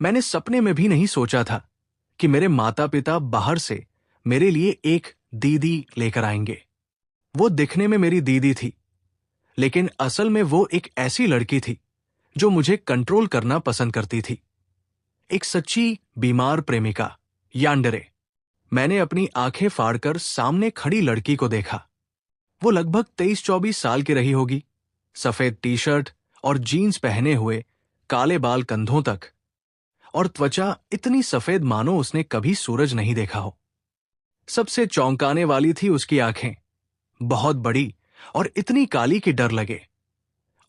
मैंने सपने में भी नहीं सोचा था कि मेरे माता पिता बाहर से मेरे लिए एक दीदी लेकर आएंगे। वो दिखने में मेरी दीदी थी, लेकिन असल में वो एक ऐसी लड़की थी जो मुझे कंट्रोल करना पसंद करती थी। एक सच्ची बीमार प्रेमिका, यान्डरे। मैंने अपनी आंखें फाड़कर सामने खड़ी लड़की को देखा। वो लगभग 23-24 साल की रही होगी, सफेद टी शर्ट और जीन्स पहने हुए, काले बाल कंधों तक, और त्वचा इतनी सफेद मानो उसने कभी सूरज नहीं देखा हो। सबसे चौंकाने वाली थी उसकी आंखें, बहुत बड़ी और इतनी काली कि डर लगे,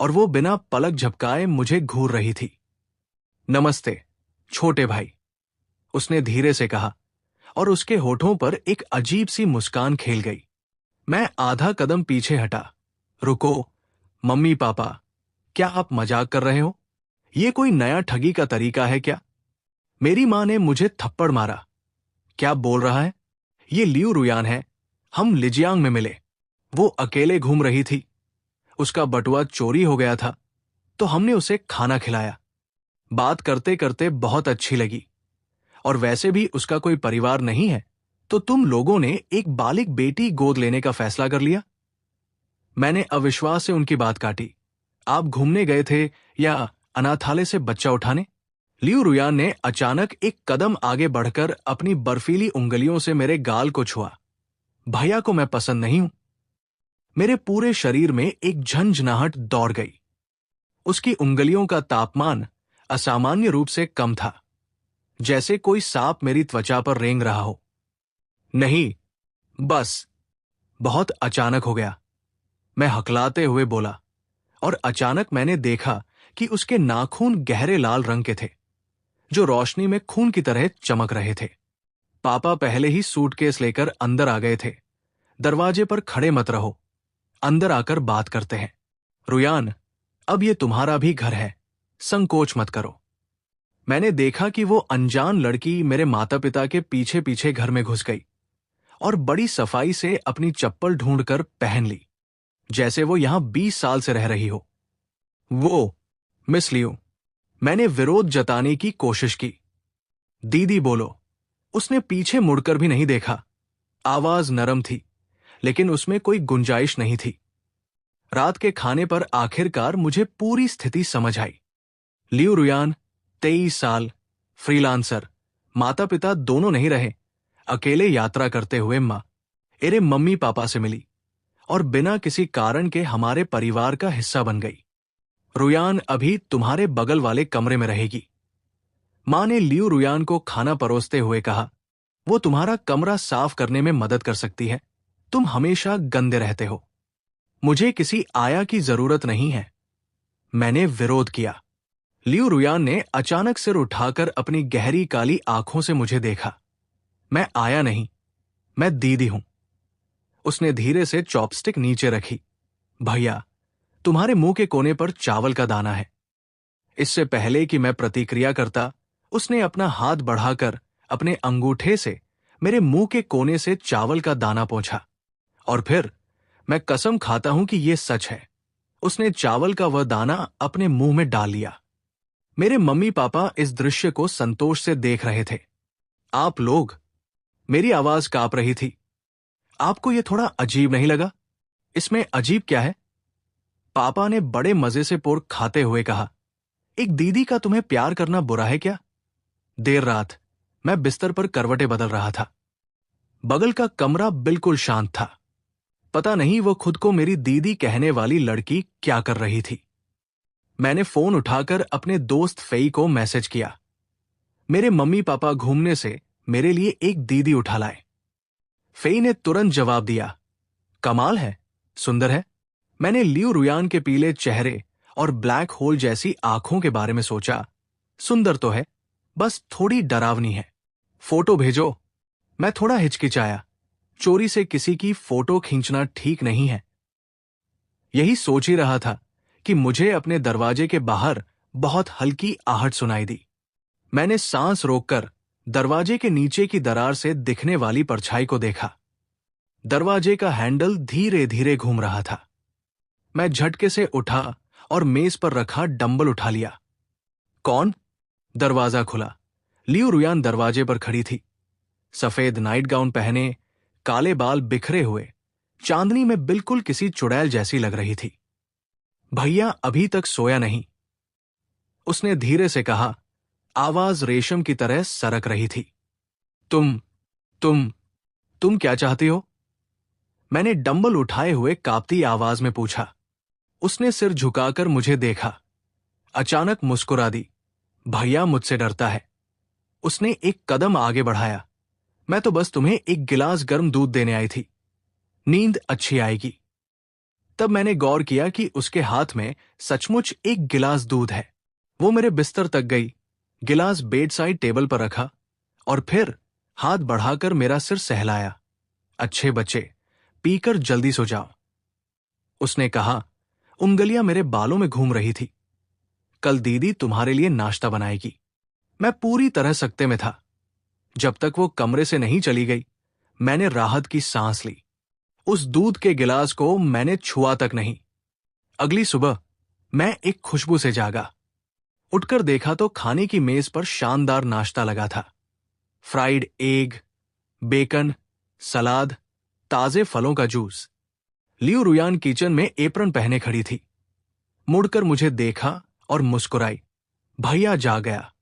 और वो बिना पलक झपकाए मुझे घूर रही थी। नमस्ते छोटे भाई, उसने धीरे से कहा, और उसके होठों पर एक अजीब सी मुस्कान खेल गई। मैं आधा कदम पीछे हटा। रुको, मम्मी पापा, क्या आप मजाक कर रहे हो? ये कोई नया ठगी का तरीका है क्या? मेरी मां ने मुझे थप्पड़ मारा। क्या बोल रहा है? ये लियू रुयान है, हम लिजियांग में मिले। वो अकेले घूम रही थी, उसका बटुआ चोरी हो गया था, तो हमने उसे खाना खिलाया। बात करते करते बहुत अच्छी लगी, और वैसे भी उसका कोई परिवार नहीं है, तो तुम लोगों ने एक बालिग बेटी गोद लेने का फैसला कर लिया। मैंने अविश्वास से उनकी बात काटी। आप घूमने गए थे या अनाथालय से बच्चा उठाने? लियू रुयान ने अचानक एक कदम आगे बढ़कर अपनी बर्फीली उंगलियों से मेरे गाल को छुआ। भैया को मैं पसंद नहीं हूं। मेरे पूरे शरीर में एक झंझनाहट दौड़ गई। उसकी उंगलियों का तापमान असामान्य रूप से कम था, जैसे कोई सांप मेरी त्वचा पर रेंग रहा हो। नहीं, बस। बहुत अचानक हो गया, मैं हकलाते हुए बोला, और अचानक मैंने देखा कि उसके नाखून गहरे लाल रंग के थे, जो रोशनी में खून की तरह चमक रहे थे। पापा पहले ही सूटकेस लेकर अंदर आ गए थे। दरवाजे पर खड़े मत रहो, अंदर आकर बात करते हैं। रुयान, अब ये तुम्हारा भी घर है, संकोच मत करो। मैंने देखा कि वो अनजान लड़की मेरे माता पिता के पीछे पीछे घर में घुस गई और बड़ी सफाई से अपनी चप्पल ढूंढकर पहन ली, जैसे वो यहां 20 साल से रह रही हो। वो मिस लियू, मैंने विरोध जताने की कोशिश की। दीदी बोलो। उसने पीछे मुड़कर भी नहीं देखा। आवाज नरम थी, लेकिन उसमें कोई गुंजाइश नहीं थी। रात के खाने पर आखिरकार मुझे पूरी स्थिति समझ आई। लियू रुयान, 23 साल, फ्रीलांसर, माता पिता दोनों नहीं रहे, अकेले यात्रा करते हुए मां मेरे मम्मी पापा से मिली और बिना किसी कारण के हमारे परिवार का हिस्सा बन गई। रुयान अभी तुम्हारे बगल वाले कमरे में रहेगी। मां ने लियू रुयान को खाना परोसते हुए कहा, वो तुम्हारा कमरा साफ करने में मदद कर सकती है, तुम हमेशा गंदे रहते हो। मुझे किसी आया की जरूरत नहीं है। मैंने विरोध किया। लियू रुयान ने अचानक सिर उठाकर अपनी गहरी काली आंखों से मुझे देखा। मैं आया नहीं, मैं दीदी हूं। उसने धीरे से चॉपस्टिक नीचे रखी। भैया, तुम्हारे मुंह के कोने पर चावल का दाना है। इससे पहले कि मैं प्रतिक्रिया करता, उसने अपना हाथ बढ़ाकर अपने अंगूठे से मेरे मुंह के कोने से चावल का दाना पोंछा, और फिर मैं कसम खाता हूं कि यह सच है, उसने चावल का वह दाना अपने मुंह में डाल लिया। मेरे मम्मी पापा इस दृश्य को संतोष से देख रहे थे। आप लोग, मेरी आवाज कांप रही थी, आपको यह थोड़ा अजीब नहीं लगा? इसमें अजीब क्या है? पापा ने बड़े मजे से पोर्क खाते हुए कहा, एक दीदी का तुम्हें प्यार करना बुरा है क्या? देर रात मैं बिस्तर पर करवटें बदल रहा था। बगल का कमरा बिल्कुल शांत था। पता नहीं वो खुद को मेरी दीदी कहने वाली लड़की क्या कर रही थी। मैंने फोन उठाकर अपने दोस्त फेई को मैसेज किया। मेरे मम्मी पापा घूमने से मेरे लिए एक दीदी उठा लाए। फेई ने तुरंत जवाब दिया, कमाल है, सुंदर है। मैंने लियू रुयान के पीले चेहरे और ब्लैक होल जैसी आंखों के बारे में सोचा। सुंदर तो है, बस थोड़ी डरावनी है। फोटो भेजो। मैं थोड़ा हिचकिचाया। चोरी से किसी की फोटो खींचना ठीक नहीं है। यही सोच ही रहा था कि मुझे अपने दरवाजे के बाहर बहुत हल्की आहट सुनाई दी। मैंने सांस रोककर दरवाजे के नीचे की दरार से दिखने वाली परछाई को देखा। दरवाजे का हैंडल धीरे धीरे घूम रहा था। मैं झटके से उठा और मेज पर रखा डंबल उठा लिया। कौन? दरवाजा खुला। लियू रुयान दरवाजे पर खड़ी थी, सफेद नाइट गाउन पहने, काले बाल बिखरे हुए, चांदनी में बिल्कुल किसी चुड़ैल जैसी लग रही थी। भैया अभी तक सोया नहीं, उसने धीरे से कहा, आवाज रेशम की तरह सरक रही थी। तुम तुम तुम क्या चाहती हो? मैंने डंबल उठाए हुए कांपती आवाज में पूछा। उसने सिर झुकाकर मुझे देखा, अचानक मुस्कुरा दी। भैया मुझसे डरता है। उसने एक कदम आगे बढ़ाया। मैं तो बस तुम्हें एक गिलास गर्म दूध देने आई थी, नींद अच्छी आएगी। तब मैंने गौर किया कि उसके हाथ में सचमुच एक गिलास दूध है। वो मेरे बिस्तर तक गई, गिलास बेड साइड टेबल पर रखा और फिर हाथ बढ़ाकर मेरा सिर सहलाया। अच्छे बच्चे, पीकर जल्दी सो जाओ, उसने कहा। उंगलियां मेरे बालों में घूम रही थी। कल दीदी तुम्हारे लिए नाश्ता बनाएगी। मैं पूरी तरह सकते में था। जब तक वो कमरे से नहीं चली गई, मैंने राहत की सांस ली। उस दूध के गिलास को मैंने छुआ तक नहीं। अगली सुबह मैं एक खुशबू से जागा। उठकर देखा तो खाने की मेज पर शानदार नाश्ता लगा था। फ्राइड एग, बेकन, सलाद, ताजे फलों का जूस। लियू रुयान किचन में एप्रन पहने खड़ी थी। मुड़कर मुझे देखा और मुस्कुराई। भैया जा गया,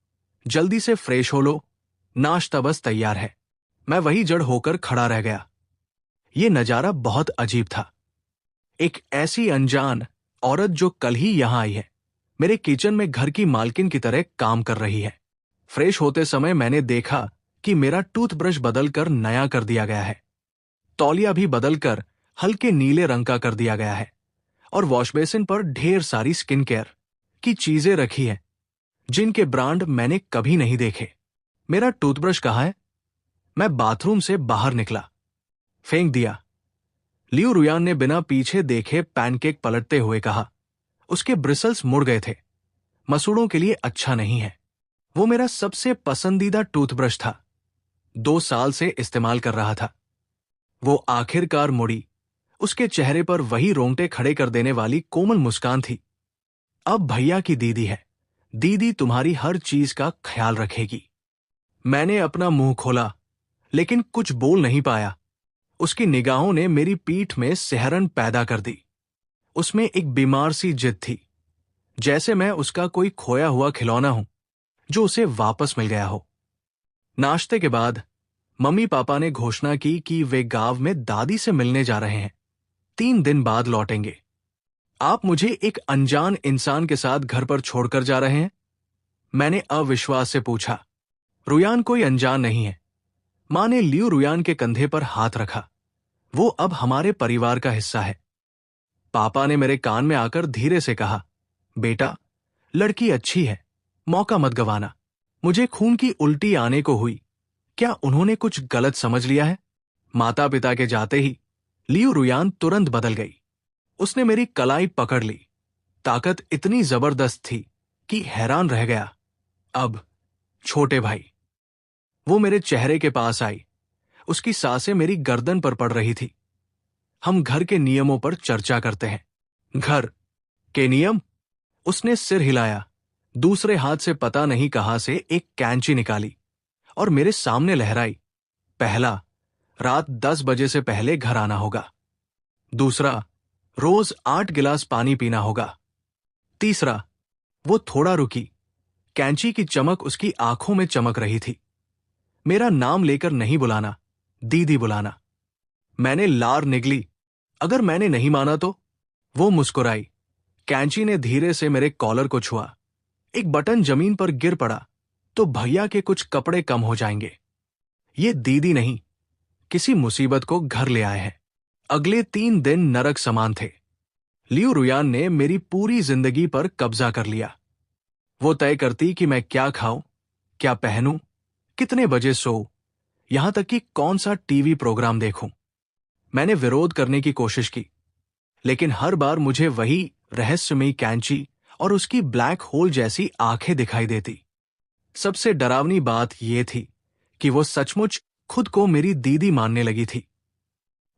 जल्दी से फ्रेश हो लो, नाश्ता बस तैयार है। मैं वही जड़ होकर खड़ा रह गया। ये नजारा बहुत अजीब था। एक ऐसी अनजान औरत जो कल ही यहां आई है, मेरे किचन में घर की मालकिन की तरह काम कर रही है। फ्रेश होते समय मैंने देखा कि मेरा टूथब्रश बदलकर नया कर दिया गया है, तौलिया भी बदलकर हल्के नीले रंग का कर दिया गया है और वॉशबेसिन पर ढेर सारी स्किन केयर की चीजें रखी हैं, जिनके ब्रांड मैंने कभी नहीं देखे। मेरा टूथब्रश कहाँ है? मैं बाथरूम से बाहर निकला, फेंक दिया। लियू रुयान ने बिना पीछे देखे पैनकेक पलटते हुए कहा। उसके ब्रिसल्स मुड़ गए थे। मसूड़ों के लिए अच्छा नहीं है। वो मेरा सबसे पसंदीदा टूथब्रश था। 2 साल से इस्तेमाल कर रहा था। वो आखिरकार मुड़ी। उसके चेहरे पर वही रोंगटे खड़े कर देने वाली कोमल मुस्कान थी। अब भैया की दीदी है। दीदी तुम्हारी हर चीज का ख्याल रखेगी। मैंने अपना मुंह खोला, लेकिन कुछ बोल नहीं पाया। उसकी निगाहों ने मेरी पीठ में सिहरन पैदा कर दी। उसमें एक बीमार सी जिद थी, जैसे मैं उसका कोई खोया हुआ खिलौना हूं जो उसे वापस मिल गया हो। नाश्ते के बाद मम्मी पापा ने घोषणा की कि वे गांव में दादी से मिलने जा रहे हैं। 3 दिन बाद लौटेंगे। आप मुझे एक अनजान इंसान के साथ घर पर छोड़कर जा रहे हैं? मैंने अविश्वास से पूछा। रुयान कोई अनजान नहीं है। मां ने लियू रुयान के कंधे पर हाथ रखा। वो अब हमारे परिवार का हिस्सा है। पापा ने मेरे कान में आकर धीरे से कहा, बेटा, लड़की अच्छी है, मौका मत गंवाना। मुझे खून की उल्टी आने को हुई। क्या उन्होंने कुछ गलत समझ लिया है? माता पिता के जाते ही लियू रुयान तुरंत बदल गई। उसने मेरी कलाई पकड़ ली। ताकत इतनी जबरदस्त थी कि हैरान रह गया। अब छोटे भाई। वो मेरे चेहरे के पास आई। उसकी सांसें मेरी गर्दन पर पड़ रही थी। हम घर के नियमों पर चर्चा करते हैं। घर के नियम? उसने सिर हिलाया। दूसरे हाथ से पता नहीं कहां से एक कैंची निकाली और मेरे सामने लहराई। पहला, रात 10 बजे से पहले घर आना होगा। दूसरा, रोज 8 गिलास पानी पीना होगा। तीसरा, वो थोड़ा रुकी। कैंची की चमक उसकी आंखों में चमक रही थी। मेरा नाम लेकर नहीं बुलाना, दीदी बुलाना। मैंने लार निगली। अगर मैंने नहीं माना तो? वो मुस्कुराई। कैंची ने धीरे से मेरे कॉलर को छुआ। एक बटन जमीन पर गिर पड़ा तो भैया के कुछ कपड़े कम हो जाएंगे। ये दीदी नहीं, किसी मुसीबत को घर ले आए हैं। अगले 3 दिन नरक समान थे। लियू रुयान ने मेरी पूरी जिंदगी पर कब्जा कर लिया। वो तय करती कि मैं क्या खाऊं, क्या पहनूं, कितने बजे सोऊं, यहां तक कि कौन सा टीवी प्रोग्राम देखूं। मैंने विरोध करने की कोशिश की, लेकिन हर बार मुझे वही रहस्यमयी कैंची और उसकी ब्लैक होल जैसी आंखें दिखाई देती। सबसे डरावनी बात यह थी कि वो सचमुच खुद को मेरी दीदी मानने लगी थी।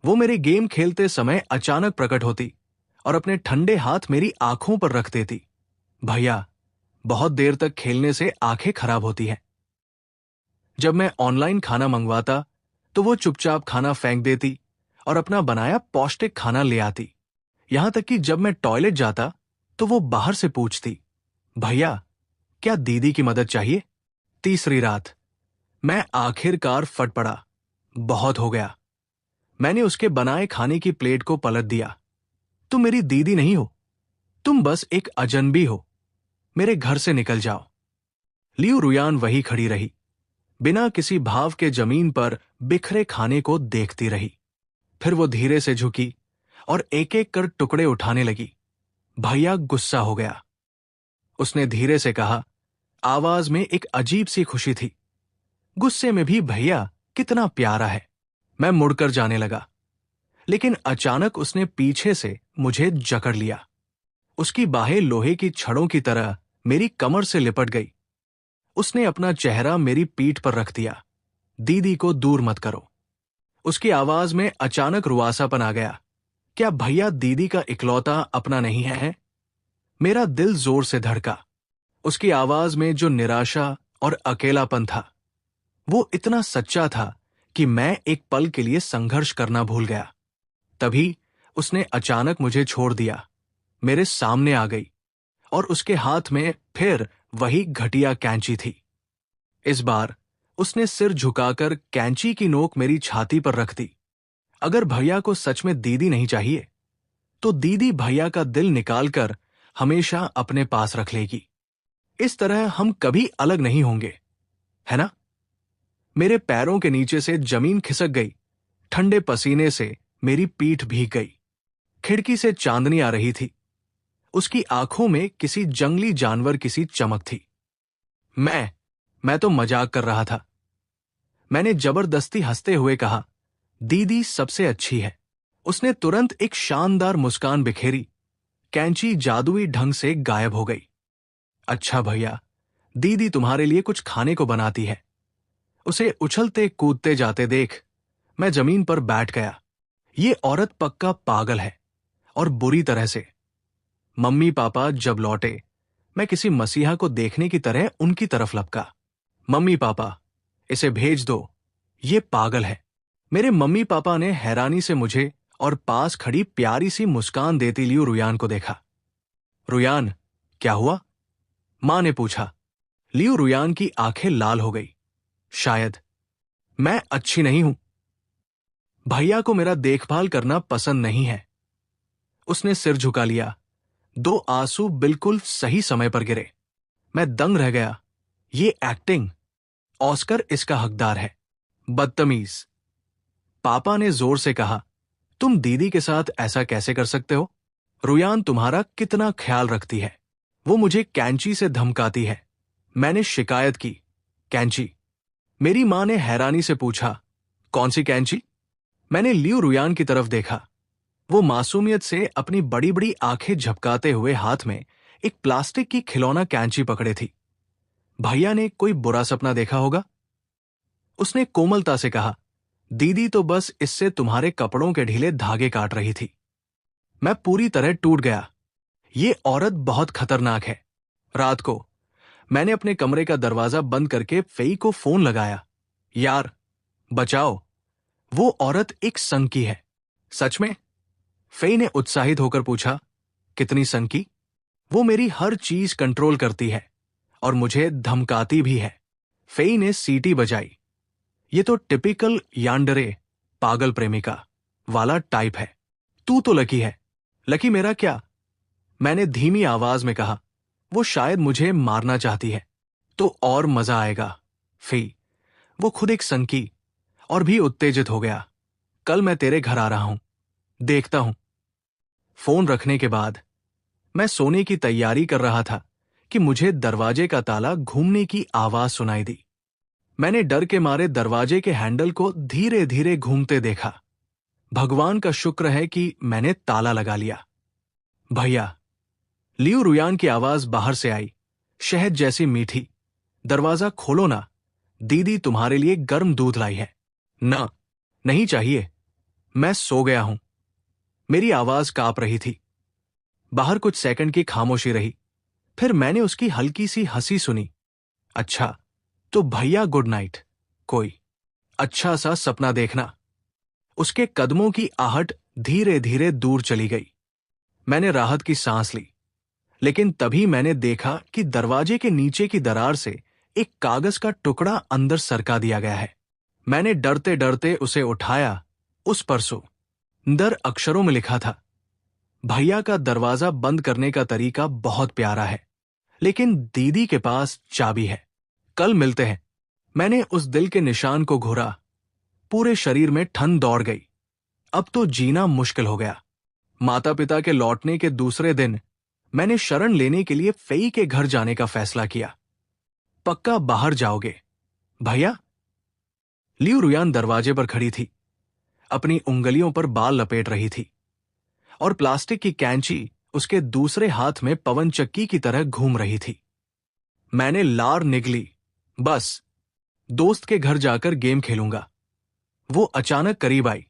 वो मेरे गेम खेलते समय अचानक प्रकट होती और अपने ठंडे हाथ मेरी आंखों पर रख देती। भैया, बहुत देर तक खेलने से आंखें खराब होती हैं। जब मैं ऑनलाइन खाना मंगवाता तो वो चुपचाप खाना फेंक देती और अपना बनाया पौष्टिक खाना ले आती। यहां तक कि जब मैं टॉयलेट जाता तो वो बाहर से पूछती, भैया क्या दीदी की मदद चाहिए? तीसरी रात मैं आखिरकार फट पड़ा। बहुत हो गया। मैंने उसके बनाए खाने की प्लेट को पलट दिया। तुम मेरी दीदी नहीं हो, तुम बस एक अजनबी हो। मेरे घर से निकल जाओ। लियू रुयान वही खड़ी रही, बिना किसी भाव के जमीन पर बिखरे खाने को देखती रही। फिर वो धीरे से झुकी और एक एक कर टुकड़े उठाने लगी। भैया गुस्सा हो गया। उसने धीरे से कहा, आवाज में एक अजीब सी खुशी थी। गुस्से में भी भैया कितना प्यारा है। मैं मुड़कर जाने लगा, लेकिन अचानक उसने पीछे से मुझे जकड़ लिया। उसकी बाहें लोहे की छड़ों की तरह मेरी कमर से लिपट गई। उसने अपना चेहरा मेरी पीठ पर रख दिया। दीदी को दूर मत करो। उसकी आवाज में अचानक रुआसापन आ गया। क्या भैया दीदी का इकलौता अपना नहीं है? मेरा दिल जोर से धड़का। उसकी आवाज में जो निराशा और अकेलापन था, वो इतना सच्चा था कि मैं एक पल के लिए संघर्ष करना भूल गया। तभी उसने अचानक मुझे छोड़ दिया, मेरे सामने आ गई और उसके हाथ में फिर वही घटिया कैंची थी। इस बार उसने सिर झुकाकर कैंची की नोक मेरी छाती पर रख दी। अगर भैया को सच में दीदी नहीं चाहिए, तो दीदी भैया का दिल निकालकर हमेशा अपने पास रख लेगी। इस तरह हम कभी अलग नहीं होंगे, है ना? मेरे पैरों के नीचे से जमीन खिसक गई। ठंडे पसीने से मेरी पीठ भीग गई। खिड़की से चांदनी आ रही थी। उसकी आंखों में किसी जंगली जानवर की सी चमक थी। मैं तो मजाक कर रहा था। मैंने जबरदस्ती हंसते हुए कहा, दीदी सबसे अच्छी है। उसने तुरंत एक शानदार मुस्कान बिखेरी। कैंची जादुई ढंग से गायब हो गई। अच्छा भैया, दीदी तुम्हारे लिए कुछ खाने को बनाती है। उसे उछलते कूदते जाते देख मैं जमीन पर बैठ गया। ये औरत पक्का पागल है, और बुरी तरह से। मम्मी पापा जब लौटे, मैं किसी मसीहा को देखने की तरह उनकी तरफ लपका। मम्मी पापा, इसे भेज दो, ये पागल है। मेरे मम्मी पापा ने हैरानी से मुझे और पास खड़ी प्यारी सी मुस्कान देती लियू रुयान को देखा। रुयान, क्या हुआ? मां ने पूछा। लियू रुयान की आंखें लाल हो गई। शायद मैं अच्छी नहीं हूं। भैया को मेरा देखभाल करना पसंद नहीं है। उसने सिर झुका लिया। 2 आंसू बिल्कुल सही समय पर गिरे। मैं दंग रह गया। ये एक्टिंग। ऑस्कर इसका हकदार है। बदतमीज। पापा ने जोर से कहा, तुम दीदी के साथ ऐसा कैसे कर सकते हो? रुयान तुम्हारा कितना ख्याल रखती है। वो मुझे कैंची से धमकाती है। मैंने शिकायत की। कैंची? मेरी मां ने हैरानी से पूछा, कौन सी कैंची? मैंने लियू रुयान की तरफ देखा। वो मासूमियत से अपनी बड़ी बड़ी आंखें झपकाते हुए हाथ में एक प्लास्टिक की खिलौना कैंची पकड़े थी। भैया ने कोई बुरा सपना देखा होगा। उसने कोमलता से कहा, दीदी तो बस इससे तुम्हारे कपड़ों के ढीले धागे काट रही थी। मैं पूरी तरह टूट गया। ये औरत बहुत खतरनाक है। रात को मैंने अपने कमरे का दरवाजा बंद करके फेई को फोन लगाया। यार, बचाओ, वो औरत एक संकी है। सच में? फेई ने उत्साहित होकर पूछा, कितनी संकी? वो मेरी हर चीज कंट्रोल करती है और मुझे धमकाती भी है। फेई ने सीटी बजाई। ये तो टिपिकल यान्डरे, पागल प्रेमिका वाला टाइप है। तू तो लकी है। लकी मेरा क्या? मैंने धीमी आवाज में कहा। वो शायद मुझे मारना चाहती है। तो और मजा आएगा। फेई, वो खुद एक संकी, और भी उत्तेजित हो गया। कल मैं तेरे घर आ रहा हूं, देखता हूं। फोन रखने के बाद मैं सोने की तैयारी कर रहा था कि मुझे दरवाजे का ताला घूमने की आवाज सुनाई दी। मैंने डर के मारे दरवाजे के हैंडल को धीरे धीरे घूमते देखा। भगवान का शुक्र है कि मैंने ताला लगा लिया। भैया, लियू रुयान की आवाज बाहर से आई, शहद जैसी मीठी। दरवाजा खोलो ना, दीदी तुम्हारे लिए गर्म दूध लाई है। ना, नहीं चाहिए, मैं सो गया हूं। मेरी आवाज कांप रही थी। बाहर कुछ सेकंड की खामोशी रही। फिर मैंने उसकी हल्की सी हंसी सुनी। अच्छा, तो भैया गुड नाइट, कोई अच्छा सा सपना देखना। उसके कदमों की आहट धीरे धीरे दूर चली गई। मैंने राहत की सांस ली, लेकिन तभी मैंने देखा कि दरवाजे के नीचे की दरार से एक कागज का टुकड़ा अंदर सरका दिया गया है। मैंने डरते डरते उसे उठाया। उस पर सुंदर अक्षरों में लिखा था, भैया का दरवाजा बंद करने का तरीका बहुत प्यारा है, लेकिन दीदी के पास चाबी है। कल मिलते हैं। मैंने उस दिल के निशान को घुरा। पूरे शरीर में ठंड दौड़ गई। अब तो जीना मुश्किल हो गया। माता पिता के लौटने के दूसरे दिन मैंने शरण लेने के लिए फेई के घर जाने का फैसला किया। पक्का बाहर जाओगे भैया? लियू रुयान दरवाजे पर खड़ी थी, अपनी उंगलियों पर बाल लपेट रही थी और प्लास्टिक की कैंची उसके दूसरे हाथ में पवन चक्की की तरह घूम रही थी। मैंने लार निगली, बस दोस्त के घर जाकर गेम खेलूंगा। वो अचानक करीब आई,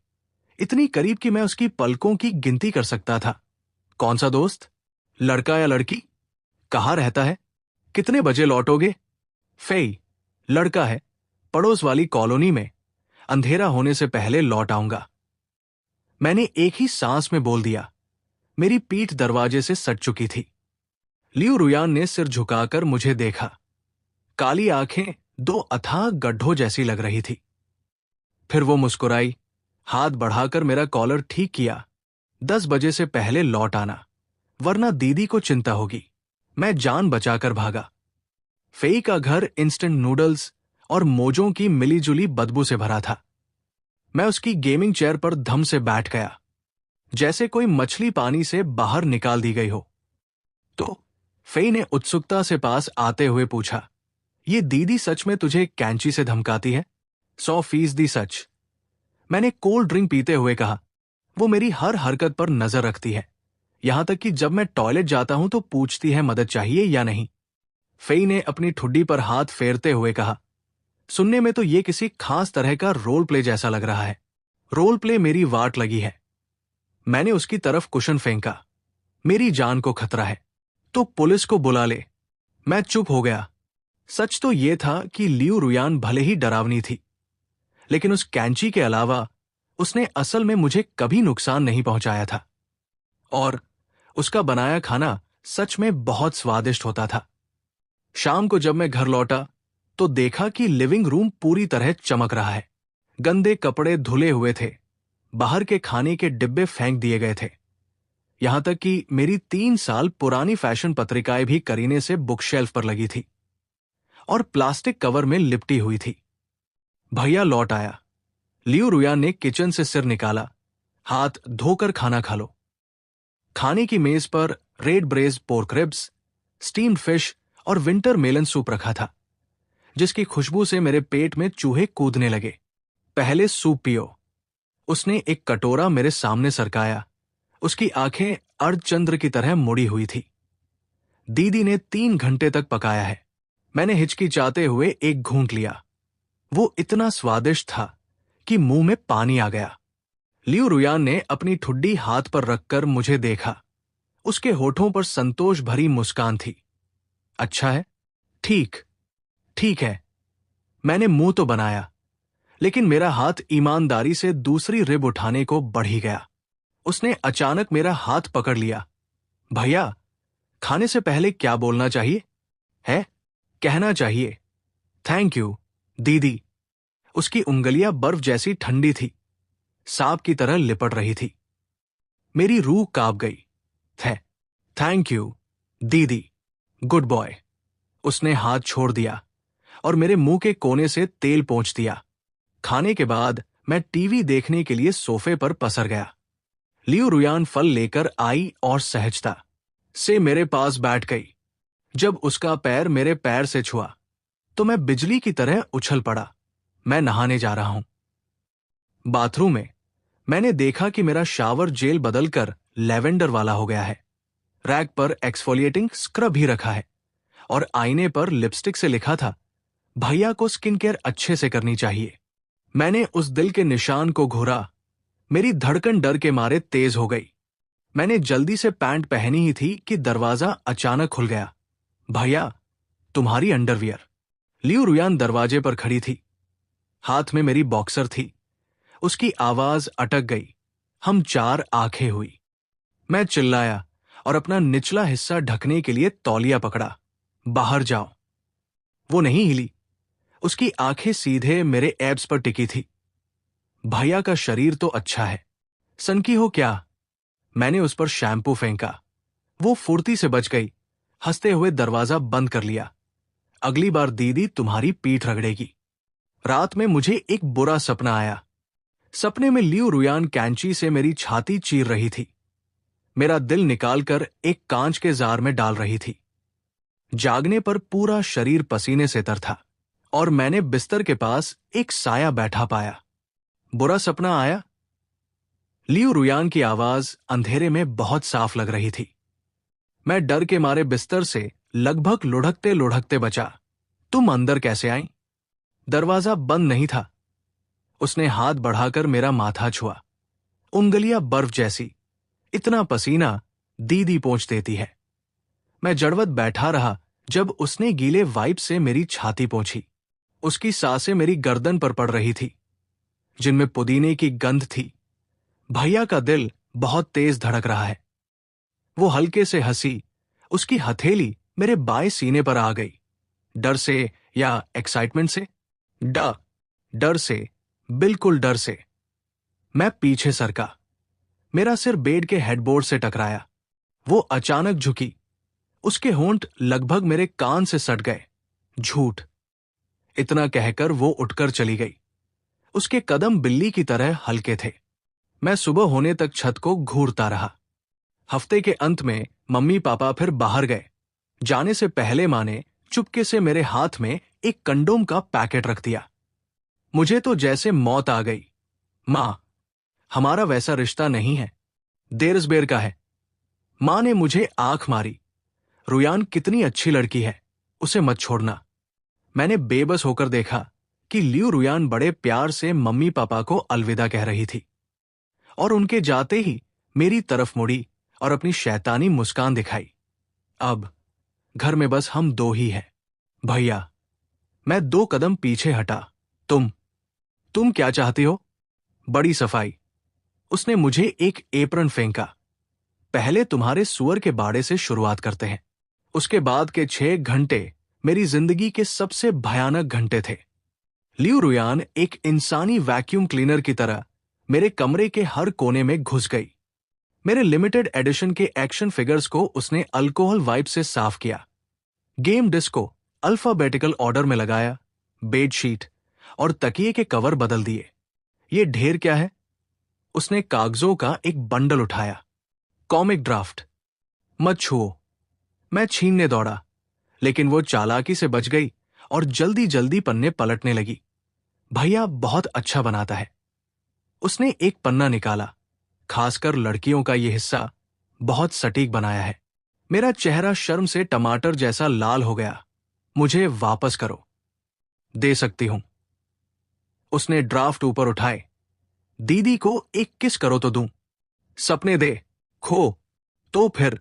इतनी करीब कि मैं उसकी पलकों की गिनती कर सकता था। कौन सा दोस्त? लड़का या लड़की? कहाँ रहता है? कितने बजे लौटोगे? फेई, लड़का है, पड़ोस वाली कॉलोनी में। अंधेरा होने से पहले लौट आऊंगा। मैंने एक ही सांस में बोल दिया। मेरी पीठ दरवाजे से सट चुकी थी। लियू रुयान ने सिर झुकाकर मुझे देखा। काली आंखें दो अथाह गड्ढों जैसी लग रही थी। फिर वो मुस्कुराई, हाथ बढ़ाकर मेरा कॉलर ठीक किया। 10 बजे से पहले लौट आना, वरना दीदी को चिंता होगी। मैं जान बचाकर भागा। फेई का घर इंस्टेंट नूडल्स और मोजों की मिलीजुली बदबू से भरा था। मैं उसकी गेमिंग चेयर पर धम से बैठ गया, जैसे कोई मछली पानी से बाहर निकाल दी गई हो। तो फेई ने उत्सुकता से पास आते हुए पूछा, ये दीदी सच में तुझे कैंची से धमकाती है? 100% सच। मैंने कोल्ड ड्रिंक पीते हुए कहा। वो मेरी हर हरकत पर नजर रखती है, यहां तक कि जब मैं टॉयलेट जाता हूं तो पूछती है मदद चाहिए या नहीं। फेई ने अपनी ठुड्डी पर हाथ फेरते हुए कहा, सुनने में तो ये किसी खास तरह का रोल प्ले जैसा लग रहा है। रोल प्ले मेरी वाट लगी है। मैंने उसकी तरफ कुशन फेंका। मेरी जान को खतरा है तो पुलिस को बुला ले। मैं चुप हो गया। सच तो यह था कि लियू रुयान भले ही डरावनी थी, लेकिन उस कैंची के अलावा उसने असल में मुझे कभी नुकसान नहीं पहुंचाया था। और उसका बनाया खाना सच में बहुत स्वादिष्ट होता था। शाम को जब मैं घर लौटा तो देखा कि लिविंग रूम पूरी तरह चमक रहा है। गंदे कपड़े धुले हुए थे, बाहर के खाने के डिब्बे फेंक दिए गए थे, यहां तक कि मेरी 3 साल पुरानी फैशन पत्रिकाएं भी करीने से बुकशेल्फ पर लगी थी और प्लास्टिक कवर में लिपटी हुई थी। भैया लौट आया। लियू रुयान ने किचन से सिर निकाला, हाथ धोकर खाना खा लो। खाने की मेज पर red braised pork ribs, steamed fish और विंटर मेलन सूप रखा था, जिसकी खुशबू से मेरे पेट में चूहे कूदने लगे। पहले सूप पियो। उसने एक कटोरा मेरे सामने सरकाया। उसकी आंखें अर्धचंद्र की तरह मुड़ी हुई थी। दीदी ने 3 घंटे तक पकाया है। मैंने हिचकिचाते हुए एक घूंट लिया। वो इतना स्वादिष्ट था कि मुंह में पानी आ गया। लियू रुयान ने अपनी ठुड्डी हाथ पर रखकर मुझे देखा। उसके होठों पर संतोष भरी मुस्कान थी। अच्छा है, ठीक है। मैंने मुंह तो बनाया, लेकिन मेरा हाथ ईमानदारी से दूसरी रिब उठाने को बढ़ ही गया। उसने अचानक मेरा हाथ पकड़ लिया। भैया, खाने से पहले क्या बोलना चाहिए? है कहना चाहिए, थैंक यू दीदी। उसकी उंगलियां बर्फ जैसी ठंडी थी, सांप की तरह लिपट रही थी। मेरी रूह कांप गई। थैंक यू दीदी, गुड बॉय। उसने हाथ छोड़ दिया और मेरे मुंह के कोने से तेल पोंछ दिया। खाने के बाद मैं टीवी देखने के लिए सोफे पर पसर गया। लियू रुयान फल लेकर आई और सहजता से मेरे पास बैठ गई। जब उसका पैर मेरे पैर से छुआ तो मैं बिजली की तरह उछल पड़ा। मैं नहाने जा रहा हूं। बाथरूम में मैंने देखा कि मेरा शावर जेल बदलकर लैवेंडर वाला हो गया है। रैक पर एक्सफोलिएटिंग स्क्रब भी रखा है और आईने पर लिपस्टिक से लिखा था, भैया को स्किन केयर अच्छे से करनी चाहिए। मैंने उस दिल के निशान को घुरा। मेरी धड़कन डर के मारे तेज हो गई। मैंने जल्दी से पैंट पहनी ही थी कि दरवाजा अचानक खुल गया। भैया, तुम्हारी अंडरवियर। लियू रुयान दरवाजे पर खड़ी थी। हाथ में मेरी बॉक्सर थी। उसकी आवाज अटक गई। हम चार आंखें हुई। मैं चिल्लाया और अपना निचला हिस्सा ढकने के लिए तौलिया पकड़ा। बाहर जाओ। वो नहीं हिली। उसकी आंखें सीधे मेरे एब्स पर टिकी थी। भैया का शरीर तो अच्छा है, सनकी हो क्या? मैंने उस पर शैम्पू फेंका। वो फुर्ती से बच गई। हंसते हुए दरवाजा बंद कर लिया। अगली बार दीदी तुम्हारी पीठ रगड़ेगी। रात में मुझे एक बुरा सपना आया। सपने में लियू रुयान कैंची से मेरी छाती चीर रही थी। मेरा दिल निकालकर एक कांच के जार में डाल रही थी। जागने पर पूरा शरीर पसीने से तर था और मैंने बिस्तर के पास एक साया बैठा पाया। बुरा सपना आया? लियू रुयान की आवाज अंधेरे में बहुत साफ लग रही थी। मैं डर के मारे बिस्तर से लगभग लुढ़कते लुढ़कते बचा। तुम अंदर कैसे आई? दरवाजा बंद नहीं था। उसने हाथ बढ़ाकर मेरा माथा छुआ। उंगलियां बर्फ जैसी। इतना पसीना दीदी पोंछ देती है। मैं जड़वत बैठा रहा जब उसने गीले वाइप से मेरी छाती पोंछी। उसकी सांसें मेरी गर्दन पर पड़ रही थी, जिनमें पुदीने की गंध थी। भैया का दिल बहुत तेज धड़क रहा है। वो हल्के से हंसी। उसकी हथेली मेरे बाएं सीने पर आ गई। डर से या एक्साइटमेंट से? डर से, बिल्कुल डर से। मैं पीछे सरका। मेरा सिर बेड के हेडबोर्ड से टकराया। वो अचानक झुकी। उसके होंठ लगभग मेरे कान से सट गए। झूठ। इतना कहकर वो उठकर चली गई। उसके कदम बिल्ली की तरह हल्के थे। मैं सुबह होने तक छत को घूरता रहा। हफ्ते के अंत में मम्मी पापा फिर बाहर गए। जाने से पहले माँ ने चुपके से मेरे हाथ में एक कंडोम का पैकेट रख दिया। मुझे तो जैसे मौत आ गई। माँ, हमारा वैसा रिश्ता नहीं है, देर बेर का है। माँ ने मुझे आंख मारी। रुयान कितनी अच्छी लड़की है, उसे मत छोड़ना। मैंने बेबस होकर देखा कि लियू रुयान बड़े प्यार से मम्मी पापा को अलविदा कह रही थी और उनके जाते ही मेरी तरफ मुड़ी और अपनी शैतानी मुस्कान दिखाई। अब घर में बस हम दो ही हैं। भैया, मैं 2 कदम पीछे हटा। तुम क्या चाहती हो? बड़ी सफाई। उसने मुझे एक एप्रन फेंका। पहले तुम्हारे सुअर के बाड़े से शुरुआत करते हैं। उसके बाद के 6 घंटे मेरी जिंदगी के सबसे भयानक घंटे थे। लियू रुयान एक इंसानी वैक्यूम क्लीनर की तरह मेरे कमरे के हर कोने में घुस गई। मेरे लिमिटेड एडिशन के एक्शन फिगर्स को उसने अल्कोहल वाइप से साफ किया। गेम डिस्क को अल्फाबेटिकल ऑर्डर में लगाया। बेडशीट और तकिए के कवर बदल दिए। ये ढेर क्या है? उसने कागजों का एक बंडल उठाया। Comic draft. मत छुओ। मैं छीनने दौड़ा, लेकिन वो चालाकी से बच गई और जल्दी जल्दी पन्ने पलटने लगी। भैया बहुत अच्छा बनाता है। उसने एक पन्ना निकाला। खासकर लड़कियों का ये हिस्सा बहुत सटीक बनाया है। मेरा चेहरा शर्म से टमाटर जैसा लाल हो गया। मुझे वापस करो। दे सकती हूं। उसने ड्राफ्ट ऊपर उठाए। दीदी को एक किस करो तो दूं। सपने दे। खो। तो फिर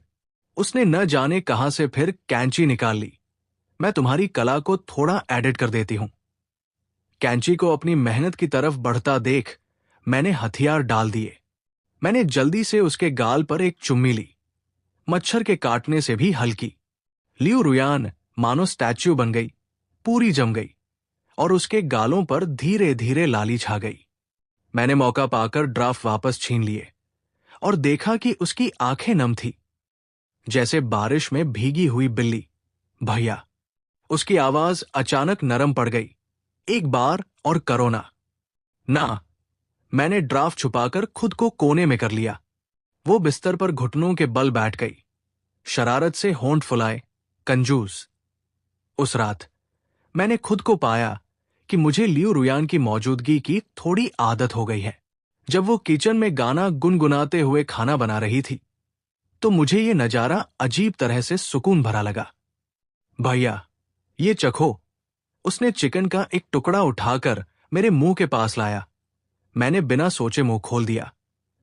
उसने न जाने कहां से फिर कैंची निकाल ली। मैं तुम्हारी कला को थोड़ा एडिट कर देती हूं। कैंची को अपनी मेहनत की तरफ बढ़ता देख मैंने हथियार डाल दिए। मैंने जल्दी से उसके गाल पर एक चुम्मी ली, मच्छर के काटने से भी हल्की। लियू रुयान मानो स्टैच्यू बन गई, पूरी जम गई और उसके गालों पर धीरे धीरे लाली छा गई। मैंने मौका पाकर ड्राफ्ट वापस छीन लिए और देखा कि उसकी आंखें नम थी, जैसे बारिश में भीगी हुई बिल्ली। भैया। उसकी आवाज अचानक नरम पड़ गई। एक बार और करो ना। ना। मैंने ड्राफ्ट छुपाकर खुद को कोने में कर लिया। वो बिस्तर पर घुटनों के बल बैठ गई, शरारत से होंठ फुलाए। कंजूस। उस रात मैंने खुद को पाया कि मुझे लियू रुयान की मौजूदगी की थोड़ी आदत हो गई है। जब वो किचन में गाना गुनगुनाते हुए खाना बना रही थी, तो मुझे ये नजारा अजीब तरह से सुकून भरा लगा। भैया, ये चखो। उसने चिकन का एक टुकड़ा उठाकर मेरे मुंह के पास लाया। मैंने बिना सोचे मुंह खोल दिया।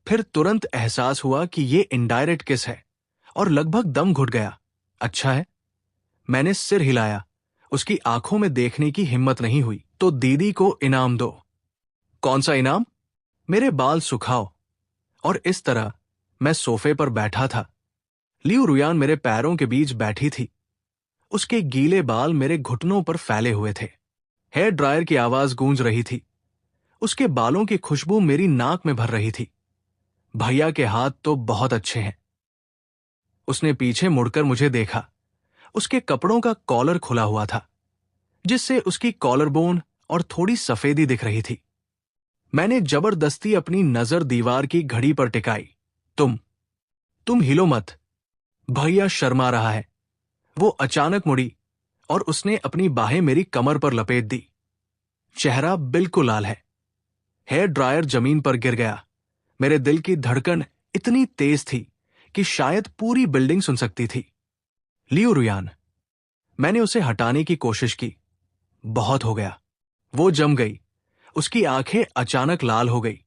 फिर तुरंत एहसास हुआ कि ये इनडायरेक्ट किस है और लगभग दम घुट गया। अच्छा है? मैंने सिर हिलाया। उसकी आंखों में देखने की हिम्मत नहीं हुई। तो दीदी को इनाम दो। कौन सा इनाम? मेरे बाल सुखाओ। और इस तरह मैं सोफे पर बैठा था। लियू रुयान मेरे पैरों के बीच बैठी थी। उसके गीले बाल मेरे घुटनों पर फैले हुए थे। हेयर ड्रायर की आवाज गूंज रही थी। उसके बालों की खुशबू मेरी नाक में भर रही थी। भैया के हाथ तो बहुत अच्छे हैं। उसने पीछे मुड़कर मुझे देखा। उसके कपड़ों का कॉलर खुला हुआ था, जिससे उसकी कॉलर बोन और थोड़ी सफेदी दिख रही थी। मैंने जबरदस्ती अपनी नजर दीवार की घड़ी पर टिकाई। तुम हिलो मत। भैया शर्मा रहा है। वो अचानक मुड़ी और उसने अपनी बाहें मेरी कमर पर लपेट दी। चेहरा बिल्कुल लाल है। हेयर ड्रायर जमीन पर गिर गया। मेरे दिल की धड़कन इतनी तेज थी कि शायद पूरी बिल्डिंग सुन सकती थी। लियू रुयान। मैंने उसे हटाने की कोशिश की। बहुत हो गया। वो जम गई। उसकी आंखें अचानक लाल हो गई।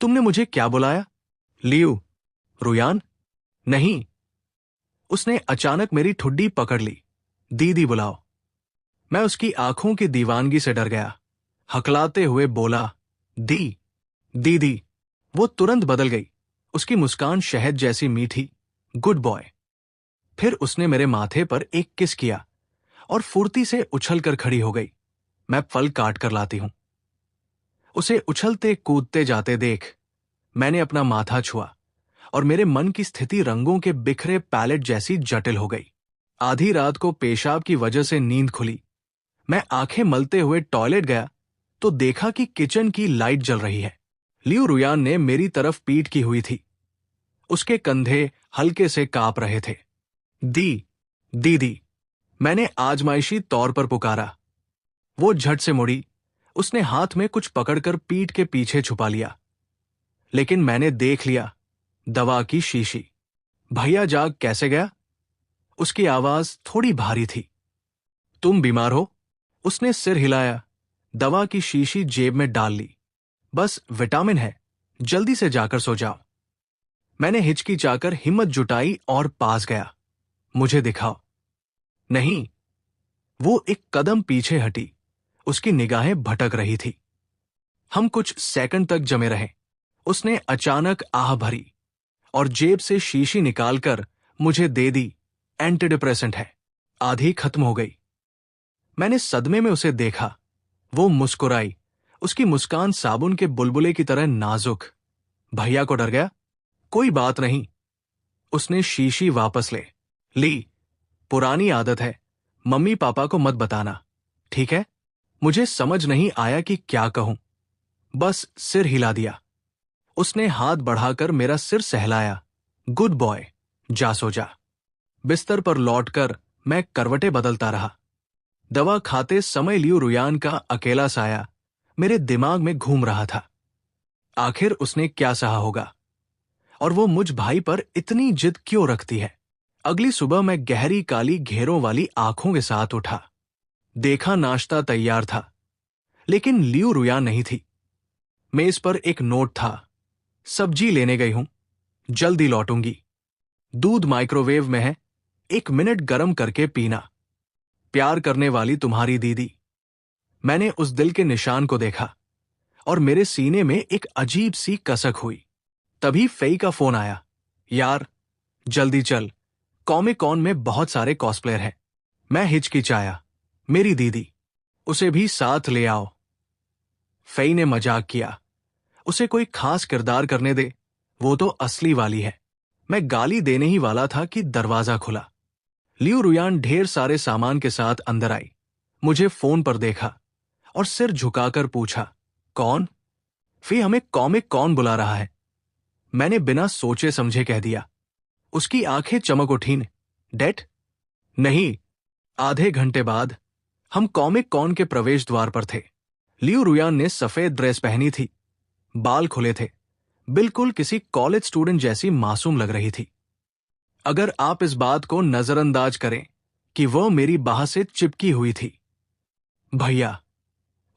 तुमने मुझे क्या बुलाया? लियू। रुयान। नहीं। उसने अचानक मेरी ठुड्डी पकड़ ली। दीदी बुलाओ। मैं उसकी आंखों की दीवानगी से डर गया। हकलाते हुए बोला, दीदी। वो तुरंत बदल गई। उसकी मुस्कान शहद जैसी मीठी। Good boy. फिर उसने मेरे माथे पर एक किस किया और फुर्ती से उछलकर खड़ी हो गई। मैं फल काट कर लाती हूं। उसे उछलते कूदते जाते देख मैंने अपना माथा छुआ और मेरे मन की स्थिति रंगों के बिखरे पैलेट जैसी जटिल हो गई। आधी रात को पेशाब की वजह से नींद खुली। मैं आंखें मलते हुए टॉयलेट गया तो देखा कि किचन की लाइट जल रही है। लियू रुयान ने मेरी तरफ पीठ की हुई थी। उसके कंधे हल्के से कांप रहे थे। दीदी। मैंने आजमाइशी तौर पर पुकारा। वो झट से मुड़ी। उसने हाथ में कुछ पकड़कर पीठ के पीछे छुपा लिया। लेकिन मैंने देख लिया, दवा की शीशी। भैया जाग कैसे गया? उसकी आवाज थोड़ी भारी थी। तुम बीमार हो? उसने सिर हिलाया। दवा की शीशी जेब में डाल ली। बस विटामिन है, जल्दी से जाकर सो जाओ। मैंने हिचकिचाकर हिम्मत जुटाई और पास गया। मुझे दिखाओ। नहीं। वो एक कदम पीछे हटी। उसकी निगाहें भटक रही थी। हम कुछ सेकंड तक जमे रहे। उसने अचानक आह भरी और जेब से शीशी निकालकर मुझे दे दी। एंटी डिप्रेसेंट है। आधी खत्म हो गई। मैंने सदमे में उसे देखा। वो मुस्कुराई। उसकी मुस्कान साबुन के बुलबुले की तरह नाजुक। भैया को डर गया? कोई बात नहीं। उसने शीशी वापस ली। पुरानी आदत है, मम्मी पापा को मत बताना, ठीक है? मुझे समझ नहीं आया कि क्या कहूं। बस सिर हिला दिया। उसने हाथ बढ़ाकर मेरा सिर सहलाया। गुड बॉय, जा सो जा। बिस्तर पर लौटकर मैं करवटें बदलता रहा। दवा खाते समय लियू रुयान का अकेला साया मेरे दिमाग में घूम रहा था। आखिर उसने क्या सहा होगा और वो मुझ भाई पर इतनी जिद क्यों रखती है? अगली सुबह मैं गहरी काली घेरों वाली आंखों के साथ उठा। देखा नाश्ता तैयार था, लेकिन लियू रुयान नहीं थी। मेज पर एक नोट था। सब्जी लेने गई हूं, जल्दी लौटूंगी। दूध माइक्रोवेव में है, 1 मिनट गर्म करके पीना। प्यार करने वाली तुम्हारी दीदी। मैंने उस दिल के निशान को देखा और मेरे सीने में एक अजीब सी कसक हुई। तभी फेई का फोन आया। यार, जल्दी चल, कॉमिक कॉन में बहुत सारे कॉस्प्लेयर हैं। मैं हिचकिचाया। मेरी दीदी, उसे भी साथ ले आओ। फेई ने मजाक किया। उसे कोई खास किरदार करने दे, वो तो असली वाली है। मैं गाली देने ही वाला था कि दरवाजा खुला। लियू रुयान ढेर सारे सामान के साथ अंदर आई। मुझे फोन पर देखा और सिर झुकाकर पूछा, कौन? फी हमें कॉमिक कौन बुला रहा है? मैंने बिना सोचे समझे कह दिया। उसकी आंखें चमक उठीं। डेट? नहीं। आधे घंटे बाद हम कॉमिक कॉन के प्रवेश द्वार पर थे। लियू रुयान ने सफेद ड्रेस पहनी थी। बाल खुले थे। बिल्कुल किसी कॉलेज स्टूडेंट जैसी मासूम लग रही थी। अगर आप इस बात को नजरअंदाज करें कि वह मेरी बाह से चिपकी हुई थी। भैया,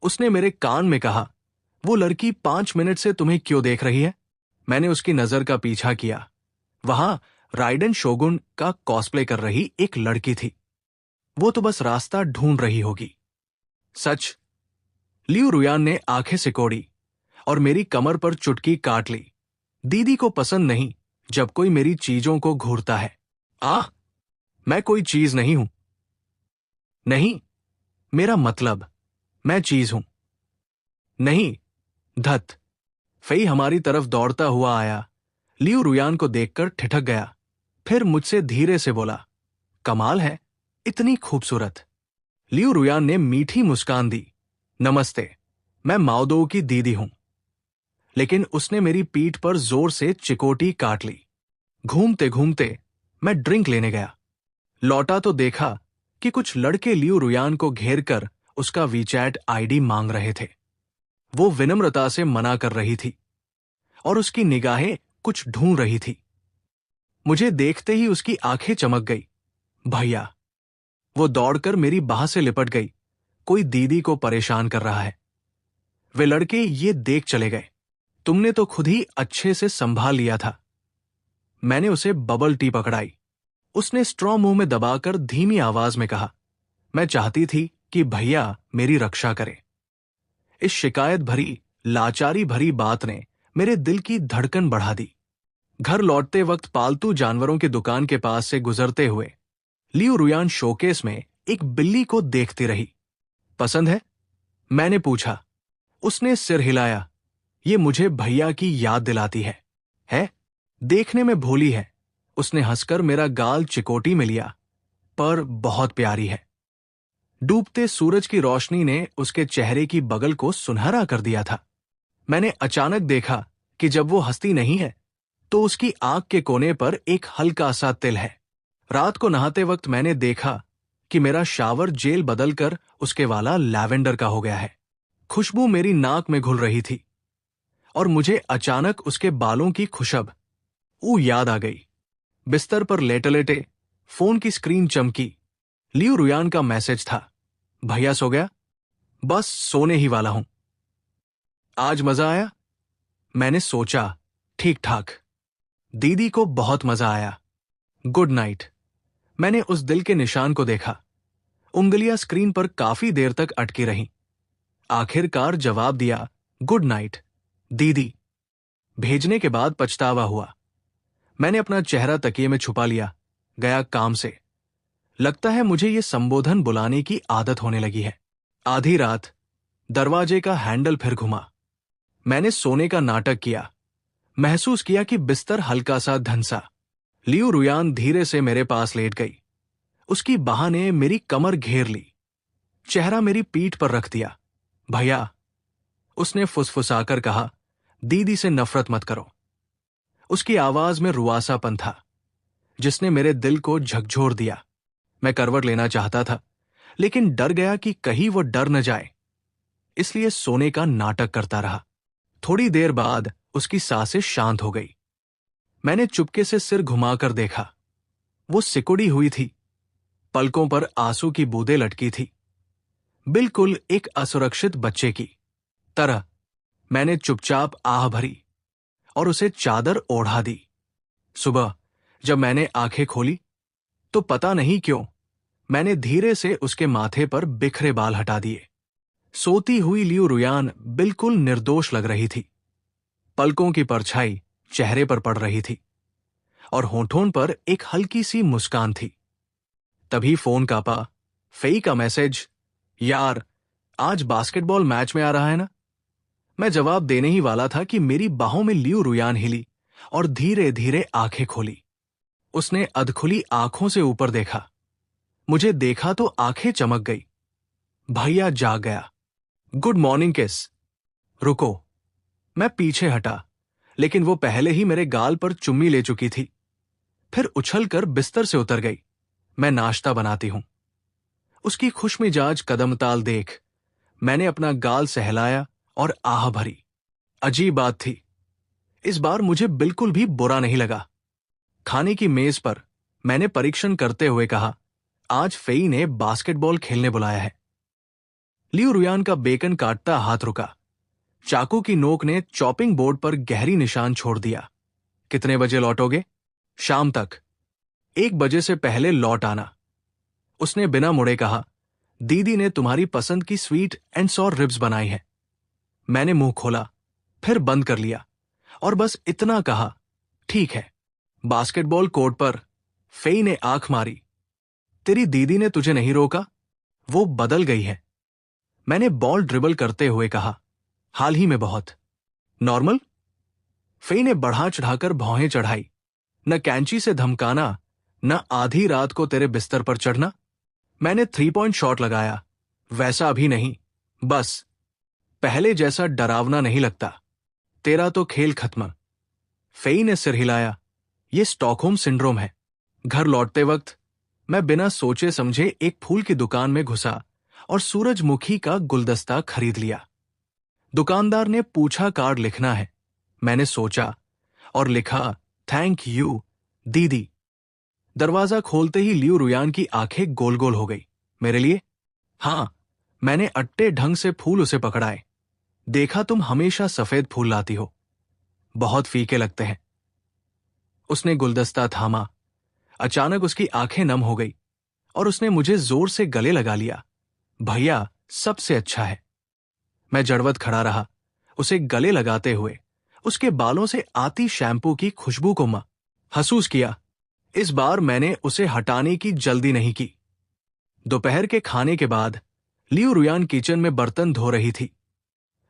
उसने मेरे कान में कहा, वो लड़की 5 मिनट से तुम्हें क्यों देख रही है? मैंने उसकी नजर का पीछा किया। वहां राइडन शोगुन का कॉस्प्ले कर रही एक लड़की थी। वो तो बस रास्ता ढूंढ रही होगी। सच? लियू रुयान ने आंखें सिकोड़ी और मेरी कमर पर चुटकी काट ली। दीदी को पसंद नहीं जब कोई मेरी चीजों को घूरता है। आह, मैं कोई चीज नहीं हूं। नहीं, मेरा मतलब, मैं चीज हूं। नहीं, धत। फेई हमारी तरफ दौड़ता हुआ आया। लियू रुयान को देखकर ठिठक गया, फिर मुझसे धीरे से बोला, कमाल है, इतनी खूबसूरत। लियू रुयान ने मीठी मुस्कान दी। नमस्ते, मैं माओदो की दीदी हूं। लेकिन उसने मेरी पीठ पर जोर से चिकोटी काट ली। घूमते घूमते मैं ड्रिंक लेने गया। लौटा तो देखा कि कुछ लड़के लियू रुयान को घेर कर उसका वीचैट आईडी मांग रहे थे। वो विनम्रता से मना कर रही थी और उसकी निगाहें कुछ ढूंढ रही थी। मुझे देखते ही उसकी आंखें चमक गई। भैया। वो दौड़कर मेरी बाह से लिपट गई। कोई दीदी को परेशान कर रहा है। वे लड़के ये देख चले गए। तुमने तो खुद ही अच्छे से संभाल लिया था। मैंने उसे बबल टी पकड़ाई। उसने स्ट्रॉ मुंह में दबाकर धीमी आवाज में कहा, मैं चाहती थी कि भैया मेरी रक्षा करे। इस शिकायत भरी, लाचारी भरी बात ने मेरे दिल की धड़कन बढ़ा दी। घर लौटते वक्त पालतू जानवरों की दुकान के पास से गुजरते हुए लियू रुयान शोकेस में एक बिल्ली को देखती रही। पसंद है? मैंने पूछा। उसने सिर हिलाया। ये मुझे भैया की याद दिलाती है? है? देखने में भोली है। उसने हंसकर मेरा गाल चिकोटी में लिया, पर बहुत प्यारी है। डूबते सूरज की रोशनी ने उसके चेहरे की बगल को सुनहरा कर दिया था। मैंने अचानक देखा कि जब वो हंसती नहीं है तो उसकी आंख के कोने पर एक हल्का सा तिल है। रात को नहाते वक्त मैंने देखा कि मेरा शावर जेल बदलकर उसके वाला लैवेंडर का हो गया है। खुशबू मेरी नाक में घुल रही थी और मुझे अचानक उसके बालों की खुशब याद आ गई। बिस्तर पर लेटे लेटे फोन की स्क्रीन चमकी। लियू रुयान का मैसेज था, भैया सो गया? बस सोने ही वाला हूं। आज मजा आया? मैंने सोचा, ठीक ठाक। दीदी को बहुत मजा आया। Good night. मैंने उस दिल के निशान को देखा। उंगलियां स्क्रीन पर काफी देर तक अटकी रहीं। आखिरकार जवाब दिया, गुड नाइट दीदी। भेजने के बाद पछतावा हुआ। मैंने अपना चेहरा तकिए में छुपा लिया, गया काम से। लगता है मुझे ये संबोधन बुलाने की आदत होने लगी है। आधी रात दरवाजे का हैंडल फिर घुमा। मैंने सोने का नाटक किया। महसूस किया कि बिस्तर हल्का सा धंसा। लियू रुयान धीरे से मेरे पास लेट गई। उसकी बाह ने मेरी कमर घेर ली, चेहरा मेरी पीठ पर रख दिया। भैया, उसने फुसफुसाकर कहा, दीदी से नफरत मत करो। उसकी आवाज में रुआसापन था जिसने मेरे दिल को झकझोर दिया। मैं करवट लेना चाहता था, लेकिन डर गया कि कहीं वो डर न जाए, इसलिए सोने का नाटक करता रहा। थोड़ी देर बाद उसकी सांसें शांत हो गई। मैंने चुपके से सिर घुमाकर देखा। वो सिकुड़ी हुई थी, पलकों पर आंसू की बूंदें लटकी थी, बिल्कुल एक असुरक्षित बच्चे की तरह। मैंने चुपचाप आह भरी और उसे चादर ओढ़ा दी। सुबह जब मैंने आंखें खोली तो पता नहीं क्यों मैंने धीरे से उसके माथे पर बिखरे बाल हटा दिए। सोती हुई लियू रुयान बिल्कुल निर्दोष लग रही थी। पलकों की परछाई चेहरे पर पड़ रही थी और होठों पर एक हल्की सी मुस्कान थी। तभी फोन कांपा। फेई का मैसेज, यार आज बास्केटबॉल मैच में आ रहा है ना? मैं जवाब देने ही वाला था कि मेरी बाहों में लियू रुयान हिली और धीरे धीरे आंखें खोली। उसने अधखुली आंखों से ऊपर देखा। मुझे देखा तो आंखें चमक गई। भैया जाग गया। गुड मॉर्निंग किस। रुको। मैं पीछे हटा, लेकिन वो पहले ही मेरे गाल पर चुम्मी ले चुकी थी। फिर उछलकर बिस्तर से उतर गई। मैं नाश्ता बनाती हूं। उसकी खुशमिजाज कदमताल देख मैंने अपना गाल सहलाया और आह भरी। अजीब बात थी, इस बार मुझे बिल्कुल भी बुरा नहीं लगा। खाने की मेज पर मैंने परीक्षण करते हुए कहा, आज फेई ने बास्केटबॉल खेलने बुलाया है। लियू रुयान का बेकन काटता हाथ रुका। चाकू की नोक ने चॉपिंग बोर्ड पर गहरी निशान छोड़ दिया। कितने बजे लौटोगे? शाम तक। 1 बजे से पहले लौट आना। उसने बिना मुड़े कहा, दीदी ने तुम्हारी पसंद की स्वीट एंड सॉर रिब्स बनाई है। मैंने मुंह खोला, फिर बंद कर लिया और बस इतना कहा, ठीक है। बास्केटबॉल कोर्ट पर फेई ने आंख मारी। तेरी दीदी ने तुझे नहीं रोका? वो बदल गई है। मैंने बॉल ड्रिबल करते हुए कहा, हाल ही में बहुत। नॉर्मल? फेई ने बढ़ा चढ़ाकर भौहें चढ़ाई। न कैंची से धमकाना, न आधी रात को तेरे बिस्तर पर चढ़ना। मैंने 3 पॉइंट शॉट लगाया, वैसा अभी नहीं, बस पहले जैसा डरावना नहीं लगता। तेरा तो खेल खत्म। फेई ने सिर हिलाया, ये स्टॉकहोम सिंड्रोम है। घर लौटते वक्त मैं बिना सोचे समझे एक फूल की दुकान में घुसा और सूरजमुखी का गुलदस्ता खरीद लिया। दुकानदार ने पूछा कार्ड लिखना है। मैंने सोचा और लिखा, थैंक यू दीदी। दरवाजा खोलते ही लियू रुयान की आंखें गोल गोल हो गई। मेरे लिए? हां। मैंने अट्टे ढंग से फूल उसे पकड़ाए। देखा, तुम हमेशा सफेद फूल लाती हो, बहुत फीके लगते हैं। उसने गुलदस्ता थामा। अचानक उसकी आंखें नम हो गई और उसने मुझे जोर से गले लगा लिया। भैया सबसे अच्छा है। मैं जड़वत खड़ा रहा, उसे गले लगाते हुए, उसके बालों से आती शैम्पू की खुशबू को महसूस किया। इस बार मैंने उसे हटाने की जल्दी नहीं की। दोपहर के खाने के बाद लियू रुयान किचन में बर्तन धो रही थी।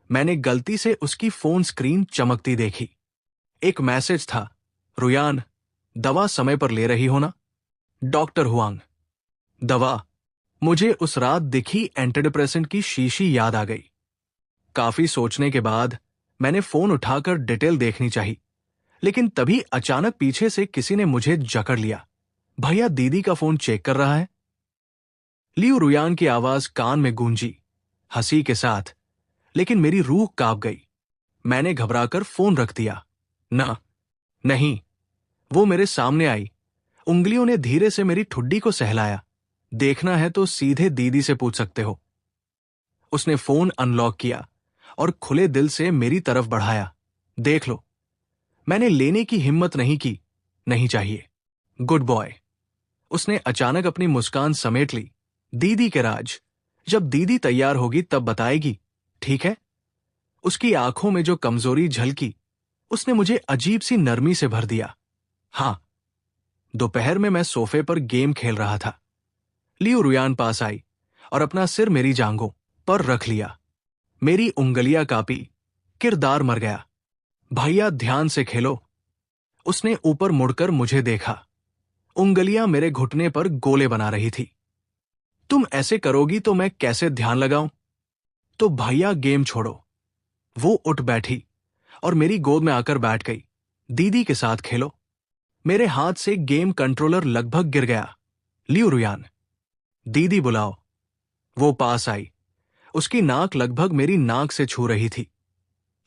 मैंने गलती से उसकी फोन स्क्रीन चमकती देखी। एक मैसेज था, रुयान, दवा समय पर ले रही हो ना? Doctor Huang. दवा? मुझे उस रात दिखी एंटीडिप्रेसेंट की शीशी याद आ गई। काफी सोचने के बाद मैंने फोन उठाकर डिटेल देखनी चाहिए, लेकिन तभी अचानक पीछे से किसी ने मुझे जकड़ लिया। भैया दीदी का फोन चेक कर रहा है। लियू रुयान की आवाज कान में गूंजी, हंसी के साथ, लेकिन मेरी रूह कांप गई। मैंने घबराकर फोन रख दिया। नहीं। वो मेरे सामने आई, उंगलियों ने धीरे से मेरी ठुड्डी को सहलाया। देखना है तो सीधे दीदी से पूछ सकते हो। उसने फोन अनलॉक किया और खुले दिल से मेरी तरफ बढ़ाया। देख लो। मैंने लेने की हिम्मत नहीं की। नहीं चाहिए। Good boy. उसने अचानक अपनी मुस्कान समेट ली। दीदी के राज, जब दीदी तैयार होगी तब बताएगी, ठीक है? उसकी आंखों में जो कमजोरी झलकी, उसने मुझे अजीब सी नरमी से भर दिया। हां। दोपहर में मैं सोफे पर गेम खेल रहा था। लियू रुयान पास आई और अपना सिर मेरी जांघों पर रख लिया। मेरी उंगलियां कांपी, किरदार मर गया। भैया ध्यान से खेलो। उसने ऊपर मुड़कर मुझे देखा। उंगलियां मेरे घुटने पर गोले बना रही थी। तुम ऐसे करोगी तो मैं कैसे ध्यान लगाऊं? तो भैया गेम छोड़ो। वो उठ बैठी और मेरी गोद में आकर बैठ गई। दीदी के साथ खेलो। मेरे हाथ से गेम कंट्रोलर लगभग गिर गया। लियू रुयान, दीदी बुलाओ। वो पास आई। उसकी नाक लगभग मेरी नाक से छू रही थी।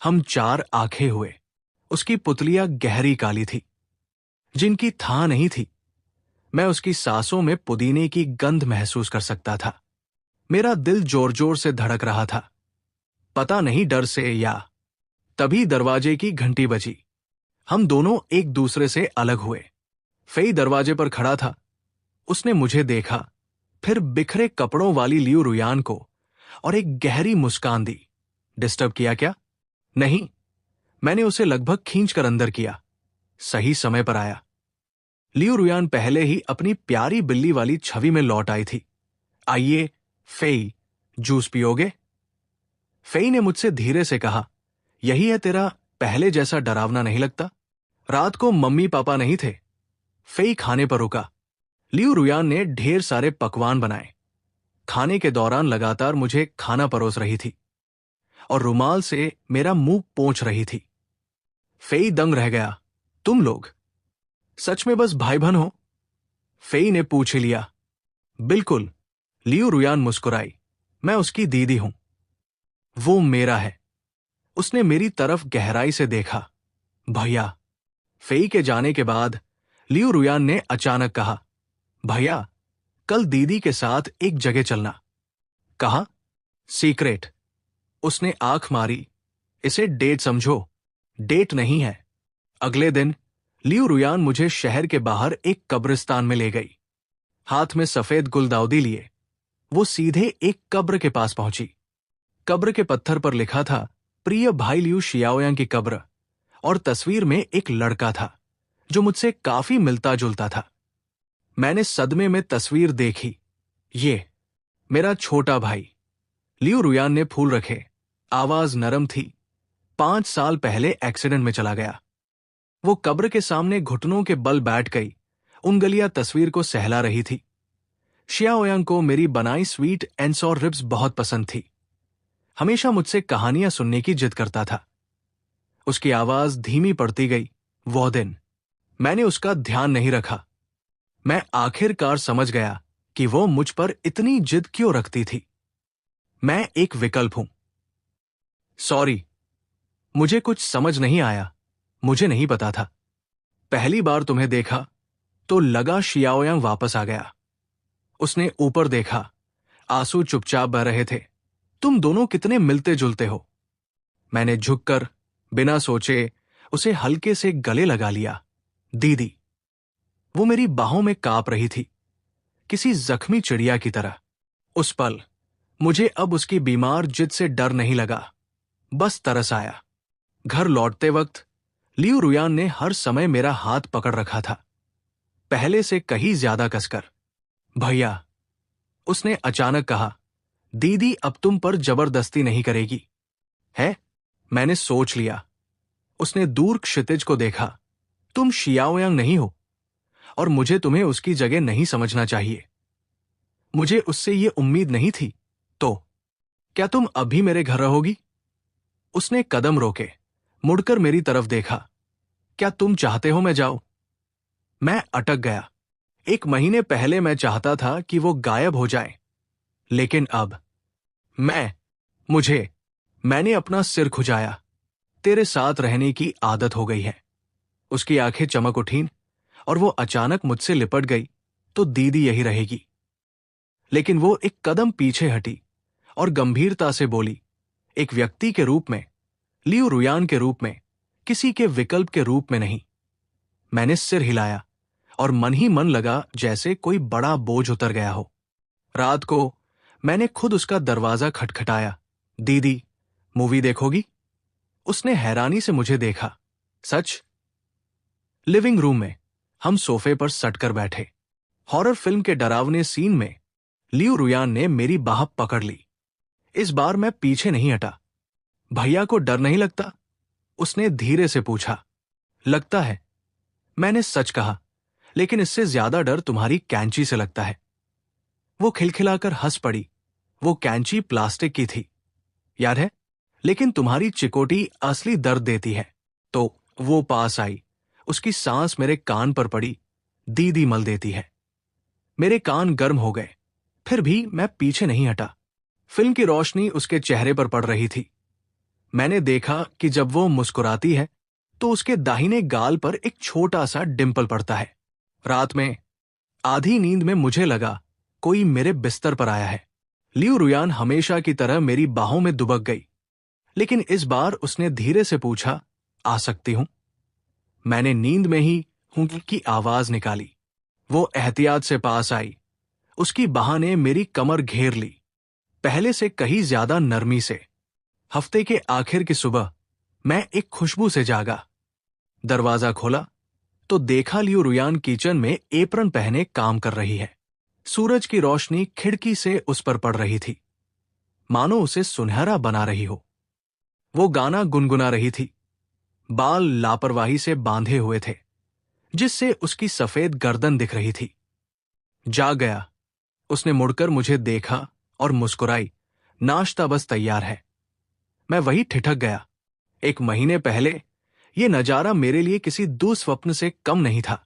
हम चार आंखें हुए। उसकी पुतलियां गहरी काली थी, जिनकी था नहीं थी। मैं उसकी सांसों में पुदीने की गंध महसूस कर सकता था। मेरा दिल जोर जोर से धड़क रहा था, पता नहीं डर से या। तभी दरवाजे की घंटी बजी। हम दोनों एक दूसरे से अलग हुए। फेई दरवाजे पर खड़ा था। उसने मुझे देखा, फिर बिखरे कपड़ों वाली लियू रुयान को, और एक गहरी मुस्कान दी। डिस्टर्ब किया क्या? नहीं। मैंने उसे लगभग खींचकर अंदर किया। सही समय पर आया। लियू रुयान पहले ही अपनी प्यारी बिल्ली वाली छवि में लौट आई थी। आइए फेई, जूस पियोगे? फेई ने मुझसे धीरे से कहा, यही है तेरा, पहले जैसा डरावना नहीं लगता। रात को मम्मी पापा नहीं थे। फेई खाने पर रुका। लियू रुयान ने ढेर सारे पकवान बनाए। खाने के दौरान लगातार मुझे खाना परोस रही थी और रुमाल से मेरा मुंह पोंछ रही थी। फेई दंग रह गया। तुम लोग सच में बस भाई बहन हो? फेई ने पूछ लिया। बिल्कुल। लियू रुयान मुस्कुराई। मैं उसकी दीदी हूं। वो मेरा है। उसने मेरी तरफ गहराई से देखा। भैया। फेई के जाने के बाद लियू रुयान ने अचानक कहा, भैया कल दीदी के साथ एक जगह चलना। कहा? सीक्रेट। उसने आंख मारी। इसे डेट समझो। डेट नहीं है। अगले दिन लियू रुयान मुझे शहर के बाहर एक कब्रिस्तान में ले गई। हाथ में सफेद गुलदाउदी लिए वो सीधे एक कब्र के पास पहुंची। कब्र के पत्थर पर लिखा था, प्रिय भाई लियू शियाओयांग की कब्र, और तस्वीर में एक लड़का था जो मुझसे काफी मिलता जुलता था। मैंने सदमे में तस्वीर देखी। ये मेरा छोटा भाई लियू रुयान ने फूल रखे, आवाज नरम थी। 5 साल पहले एक्सीडेंट में चला गया। वो कब्र के सामने घुटनों के बल बैठ गई, उंगलियां तस्वीर को सहला रही थी। शियाओयांग को मेरी बनाई स्वीट एंसोर रिब्स बहुत पसंद थी। हमेशा मुझसे कहानियां सुनने की जिद करता था। उसकी आवाज धीमी पड़ती गई। वो दिन मैंने उसका ध्यान नहीं रखा। मैं आखिरकार समझ गया कि वो मुझ पर इतनी जिद क्यों रखती थी। मैं एक विकल्प हूं। सॉरी, मुझे कुछ समझ नहीं आया। मुझे नहीं पता था। पहली बार तुम्हें देखा तो लगा शियाओयांग वापस आ गया। उसने ऊपर देखा, आंसू चुपचाप बह रहे थे। तुम दोनों कितने मिलते जुलते हो। मैंने झुककर बिना सोचे उसे हल्के से गले लगा लिया। दीदी। वो मेरी बाहों में कांप रही थी, किसी जख्मी चिड़िया की तरह। उस पल मुझे अब उसकी बीमार जिद से डर नहीं लगा, बस तरस आया। घर लौटते वक्त लियू रुयान ने हर समय मेरा हाथ पकड़ रखा था, पहले से कहीं ज्यादा कसकर। भैया, उसने अचानक कहा, दीदी अब तुम पर जबरदस्ती नहीं करेगी, है? मैंने सोच लिया। उसने दूर क्षितिज को देखा। तुम शियाओयांग नहीं हो और मुझे तुम्हें उसकी जगह नहीं समझना चाहिए। मुझे उससे ये उम्मीद नहीं थी। तो क्या तुम अभी मेरे घर रहोगी? उसने कदम रोके, मुड़कर मेरी तरफ देखा। क्या तुम चाहते हो मैं जाऊं? मैं अटक गया। 1 महीने पहले मैं चाहता था कि वो गायब हो जाए, लेकिन अब मैंने अपना सिर खुजाया। तेरे साथ रहने की आदत हो गई है। उसकी आंखें चमक उठीं और वो अचानक मुझसे लिपट गई। तो दीदी यही रहेगी। लेकिन वो एक कदम पीछे हटी और गंभीरता से बोली, एक व्यक्ति के रूप में, लियू रुयान के रूप में, किसी के विकल्प के रूप में नहीं। मैंने सिर हिलाया और मन ही मन लगा जैसे कोई बड़ा बोझ उतर गया हो। रात को मैंने खुद उसका दरवाजा खटखटाया। दीदी, मूवी देखोगी? उसने हैरानी से मुझे देखा। सच? लिविंग रूम में हम सोफे पर सटकर बैठे। हॉरर फिल्म के डरावने सीन में लियू रुयान ने मेरी बाह पकड़ ली। इस बार मैं पीछे नहीं हटा। भैया को डर नहीं लगता? उसने धीरे से पूछा। लगता है, मैंने सच कहा, लेकिन इससे ज्यादा डर तुम्हारी कैंची से लगता है। वो खिलखिलाकर हंस पड़ी। वो कैंची प्लास्टिक की थी, याद है? लेकिन तुम्हारी चिकोटी असली दर्द देती है। तो वो पास आई। उसकी सांस मेरे कान पर पड़ी। दीदी मल देती है। मेरे कान गर्म हो गए। फिर भी मैं पीछे नहीं हटा। फिल्म की रोशनी उसके चेहरे पर पड़ रही थी। मैंने देखा कि जब वो मुस्कुराती है तो उसके दाहिने गाल पर एक छोटा सा डिंपल पड़ता है। रात में आधी नींद में मुझे लगा कोई मेरे बिस्तर पर आया है। लियू रुयान हमेशा की तरह मेरी बाहों में दुबक गई, लेकिन इस बार उसने धीरे से पूछा, आ सकती हूं? मैंने नींद में ही हूं की आवाज निकाली। वो एहतियात से पास आई। उसकी बाह ने मेरी कमर घेर ली, पहले से कहीं ज्यादा नरमी से। हफ्ते के आखिर की सुबह मैं एक खुशबू से जागा। दरवाजा खोला तो देखा लियू रुयान किचन में एप्रन पहने काम कर रही है। सूरज की रोशनी खिड़की से उस पर पड़ रही थी, मानो उसे सुनहरा बना रही हो। वो गाना गुनगुना रही थी। बाल लापरवाही से बांधे हुए थे, जिससे उसकी सफेद गर्दन दिख रही थी। जाग गया। उसने मुड़कर मुझे देखा और मुस्कुराई। नाश्ता बस तैयार है। मैं वही ठिठक गया। 1 महीने पहले ये नजारा मेरे लिए किसी दुस्वप्न से कम नहीं था,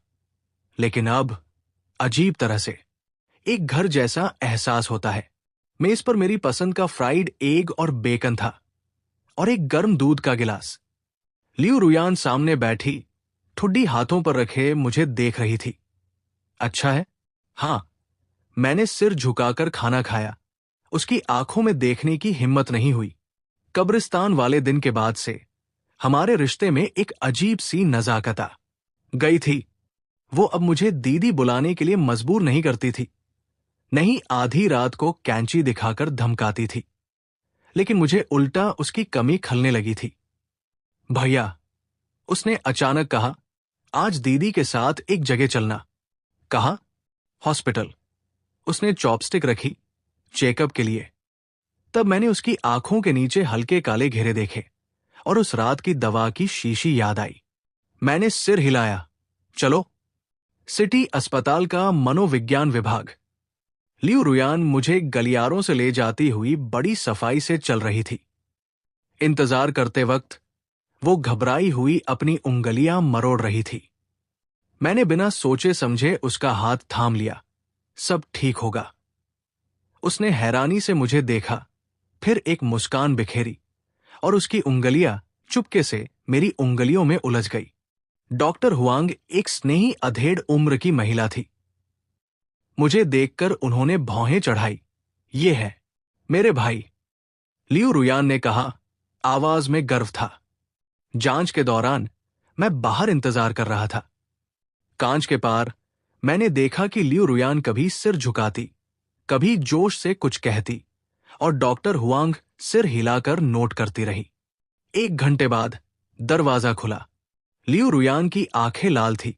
लेकिन अब अजीब तरह से एक घर जैसा एहसास होता है। मेज पर मेरी पसंद का फ्राइड एग और बेकन था और एक गर्म दूध का गिलास। लियू रुयान सामने बैठी, ठुड्डी हाथों पर रखे मुझे देख रही थी। अच्छा है? हां। मैंने सिर झुकाकर खाना खाया। उसकी आंखों में देखने की हिम्मत नहीं हुई। कब्रिस्तान वाले दिन के बाद से हमारे रिश्ते में एक अजीब सी नजाकत आ गई थी। वो अब मुझे दीदी बुलाने के लिए मजबूर नहीं करती थी, नहीं आधी रात को कैंची दिखाकर धमकाती थी, लेकिन मुझे उल्टा उसकी कमी खलने लगी थी। भैया, उसने अचानक कहा, आज दीदी के साथ एक जगह चलना। कहा, हॉस्पिटल। उसने चॉपस्टिक रखी, चेकअप के लिए। तब मैंने उसकी आंखों के नीचे हल्के काले घेरे देखे और उस रात की दवा की शीशी याद आई। मैंने सिर हिलाया। चलो। सिटी अस्पताल का मनोविज्ञान विभाग। लियू रुयान मुझे गलियारों से ले जाती हुई बड़ी सफाई से चल रही थी। इंतजार करते वक्त वो घबराई हुई अपनी उंगलियां मरोड़ रही थी। मैंने बिना सोचे समझे उसका हाथ थाम लिया। सब ठीक होगा। उसने हैरानी से मुझे देखा, फिर एक मुस्कान बिखेरी और उसकी उंगलियां चुपके से मेरी उंगलियों में उलझ गई। डॉक्टर हुआंग एक स्नेही अधेड़ उम्र की महिला थी। मुझे देखकर उन्होंने भौहें चढ़ाई। ये है मेरे भाई, लियू रुयान ने कहा, आवाज में गर्व था। जांच के दौरान मैं बाहर इंतजार कर रहा था। कांच के पार मैंने देखा कि लियू रुयान कभी सिर झुकाती, कभी जोश से कुछ कहती, और डॉक्टर हुआंग सिर हिलाकर नोट करती रही। 1 घंटे बाद दरवाजा खुला। लियू रुयान की आंखें लाल थी,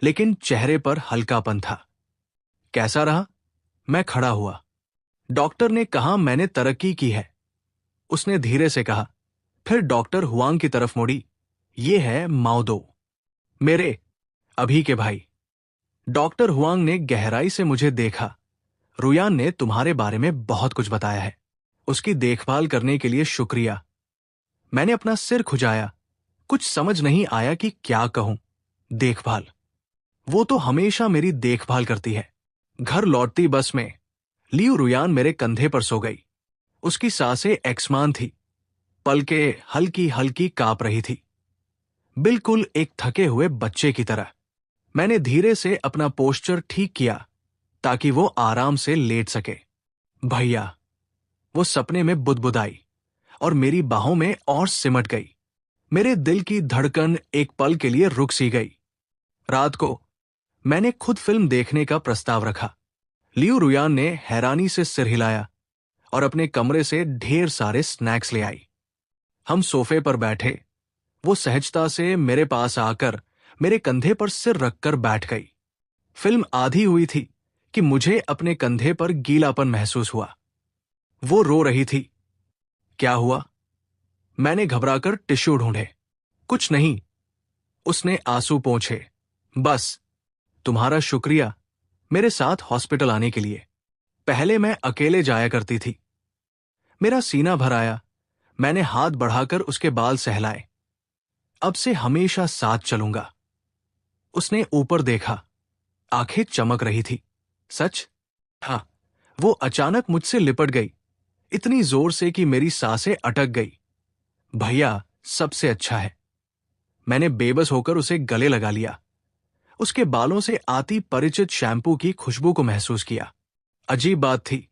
लेकिन चेहरे पर हल्कापन था। कैसा रहा? मैं खड़ा हुआ। डॉक्टर ने कहा, मैंने तरक्की की है। उसने धीरे से कहा, फिर डॉक्टर हुआंग की तरफ मुड़ी। ये है माओदो, मेरे अभी के भाई। डॉक्टर हुआंग ने गहराई से मुझे देखा। रुयान ने तुम्हारे बारे में बहुत कुछ बताया है। उसकी देखभाल करने के लिए शुक्रिया। मैंने अपना सिर खुजाया। कुछ समझ नहीं आया कि क्या कहूं। देखभाल? वो तो हमेशा मेरी देखभाल करती है। घर लौटती बस में लियू रुयान मेरे कंधे पर सो गई। उसकी सांसें एक्समान थी, पलकें हल्की हल्की कांप रही थी, बिल्कुल एक थके हुए बच्चे की तरह। मैंने धीरे से अपना पोस्चर ठीक किया ताकि वो आराम से लेट सके। भैया, वो सपने में बुदबुदाई और मेरी बाहों में और सिमट गई। मेरे दिल की धड़कन एक पल के लिए रुक सी गई। रात को मैंने खुद फिल्म देखने का प्रस्ताव रखा। लियू रुयान ने हैरानी से सिर हिलाया और अपने कमरे से ढेर सारे स्नैक्स ले आई। हम सोफे पर बैठे। वो सहजता से मेरे पास आकर मेरे कंधे पर सिर रखकर बैठ गई। फिल्म आधी हुई थी कि मुझे अपने कंधे पर गीलापन महसूस हुआ। वो रो रही थी। क्या हुआ? मैंने घबराकर टिश्यू ढूंढे। कुछ नहीं, उसने आंसू पोंछे। बस तुम्हारा शुक्रिया मेरे साथ हॉस्पिटल आने के लिए। पहले मैं अकेले जाया करती थी। मेरा सीना भर आया। मैंने हाथ बढ़ाकर उसके बाल सहलाए। अब से हमेशा साथ चलूंगा। उसने ऊपर देखा। आंखें चमक रही थी। सच? हाँ। वो अचानक मुझसे लिपट गई, इतनी जोर से कि मेरी सांसें अटक गई। भैया सबसे अच्छा है। मैंने बेबस होकर उसे गले लगा लिया। उसके बालों से आती परिचित शैम्पू की खुशबू को महसूस किया। अजीब बात थी,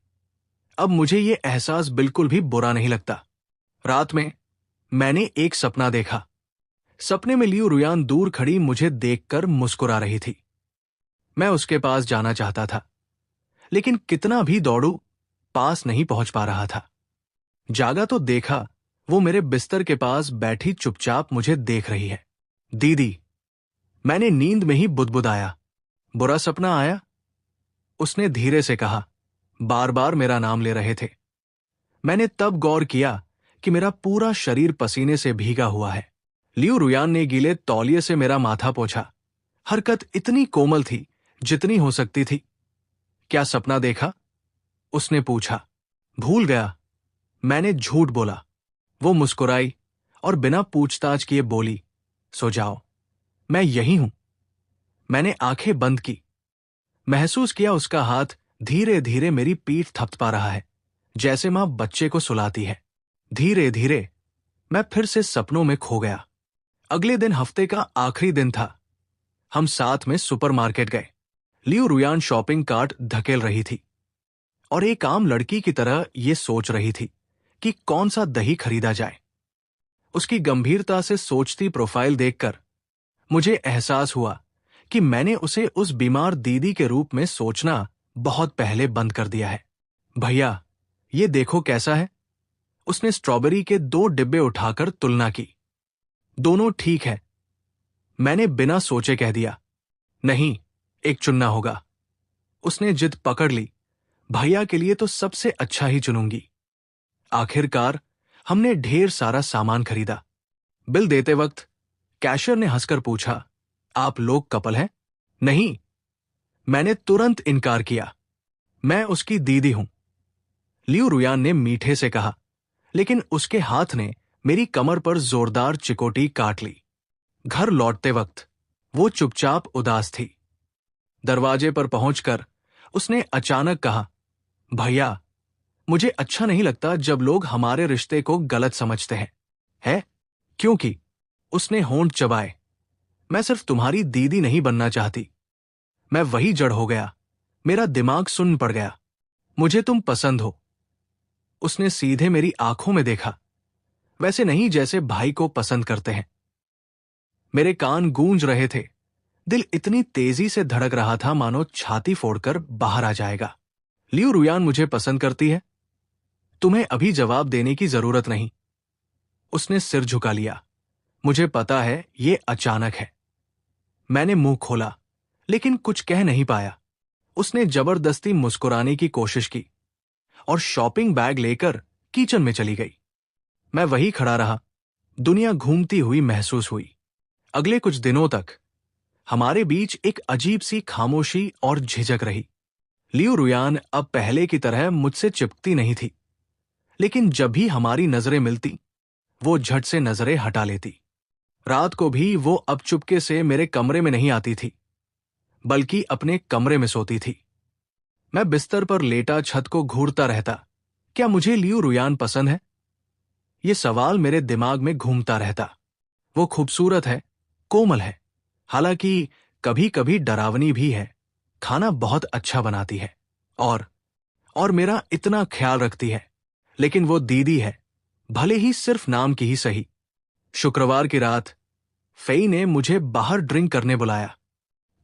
अब मुझे ये एहसास बिल्कुल भी बुरा नहीं लगता। रात में मैंने एक सपना देखा। सपने में लियू रुयान दूर खड़ी मुझे देखकर मुस्कुरा रही थी। मैं उसके पास जाना चाहता था, लेकिन कितना भी दौड़ूं, पास नहीं पहुंच पा रहा था। जागा तो देखा वो मेरे बिस्तर के पास बैठी चुपचाप मुझे देख रही है। दीदी, मैंने नींद में ही बुदबुदाया। बुरा सपना आया? उसने धीरे से कहा, बार बार मेरा नाम ले रहे थे। मैंने तब गौर किया कि मेरा पूरा शरीर पसीने से भीगा हुआ है। लियू रुयान ने गीले तौलिए से मेरा माथा पोंछा। हरकत इतनी कोमल थी जितनी हो सकती थी। क्या सपना देखा? उसने पूछा। भूल गया, मैंने झूठ बोला। वो मुस्कुराई और बिना पूछताछ किए बोली, सो जाओ, मैं यही हूं। मैंने आंखें बंद की। महसूस किया उसका हाथ धीरे धीरे मेरी पीठ थपथपा रहा है, जैसे मां बच्चे को सुलाती है। धीरे धीरे मैं फिर से सपनों में खो गया। अगले दिन हफ्ते का आखिरी दिन था। हम साथ में सुपरमार्केट गए। लियू रुयान शॉपिंग कार्ट धकेल रही थी और एक आम लड़की की तरह ये सोच रही थी कि कौन सा दही खरीदा जाए। उसकी गंभीरता से सोचती प्रोफाइल देखकर मुझे एहसास हुआ कि मैंने उसे उस बीमार दीदी के रूप में सोचना बहुत पहले बंद कर दिया है। भैया, ये देखो कैसा है। उसने स्ट्रॉबेरी के 2 डिब्बे उठाकर तुलना की। दोनों ठीक है। मैंने बिना सोचे कह दिया। नहीं, एक चुनना होगा। उसने जिद पकड़ ली। भैया के लिए तो सबसे अच्छा ही चुनूंगी। आखिरकार हमने ढेर सारा सामान खरीदा। बिल देते वक्त कैशियर ने हंसकर पूछा, आप लोग कपल हैं? नहीं, मैंने तुरंत इनकार किया। मैं उसकी दीदी हूं, लियू रुयान ने मीठे से कहा, लेकिन उसके हाथ ने मेरी कमर पर जोरदार चिकोटी काट ली। घर लौटते वक्त वो चुपचाप उदास थी। दरवाजे पर पहुंचकर उसने अचानक कहा, भैया, मुझे अच्छा नहीं लगता जब लोग हमारे रिश्ते को गलत समझते हैं। है? क्योंकि उसने होंठ चबाए। मैं सिर्फ तुम्हारी दीदी नहीं बनना चाहती। मैं वही जड़ हो गया। मेरा दिमाग सुन्न पड़ गया। मुझे तुम पसंद हो। उसने सीधे मेरी आंखों में देखा, वैसे नहीं जैसे भाई को पसंद करते हैं। मेरे कान गूंज रहे थे। दिल इतनी तेजी से धड़क रहा था मानो छाती फोड़कर बाहर आ जाएगा। लियू रुयान मुझे पसंद करती है? तुम्हें अभी जवाब देने की जरूरत नहीं। उसने सिर झुका लिया। मुझे पता है ये अचानक है। मैंने मुंह खोला, लेकिन कुछ कह नहीं पाया। उसने जबरदस्ती मुस्कुराने की कोशिश की और शॉपिंग बैग लेकर किचन में चली गई। मैं वहीं खड़ा रहा। दुनिया घूमती हुई महसूस हुई। अगले कुछ दिनों तक हमारे बीच एक अजीब सी खामोशी और झिझक रही। लियू रुयान अब पहले की तरह मुझसे चिपकती नहीं थी, लेकिन जब भी हमारी नजरें मिलती, वो झट से नजरें हटा लेती। रात को भी वो अब चुपके से मेरे कमरे में नहीं आती थी, बल्कि अपने कमरे में सोती थी। मैं बिस्तर पर लेटा छत को घूरता रहता। क्या मुझे लियू रुयान पसंद है? ये सवाल मेरे दिमाग में घूमता रहता। वो खूबसूरत है, कोमल है, हालांकि कभी कभी डरावनी भी है। खाना बहुत अच्छा बनाती है और मेरा इतना ख्याल रखती है। लेकिन वो दीदी है, भले ही सिर्फ नाम की ही सही। शुक्रवार की रात फेई ने मुझे बाहर ड्रिंक करने बुलाया।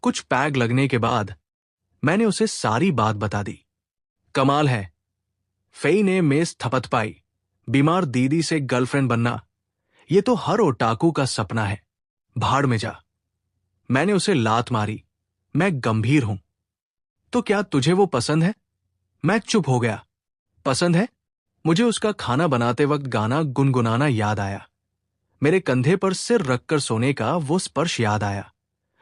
कुछ पैग लगने के बाद मैंने उसे सारी बात बता दी। कमाल है, फेई ने मेज थपथपाई। बीमार दीदी से गर्लफ्रेंड बनना, ये तो हर ओटाकू का सपना है। भाड़ में जा। मैंने उसे लात मारी। मैं गंभीर हूं। तो क्या तुझे वो पसंद है? मैं चुप हो गया। पसंद है? मुझे उसका खाना बनाते वक्त गाना गुनगुनाना याद आया। मेरे कंधे पर सिर रखकर सोने का वो स्पर्श याद आया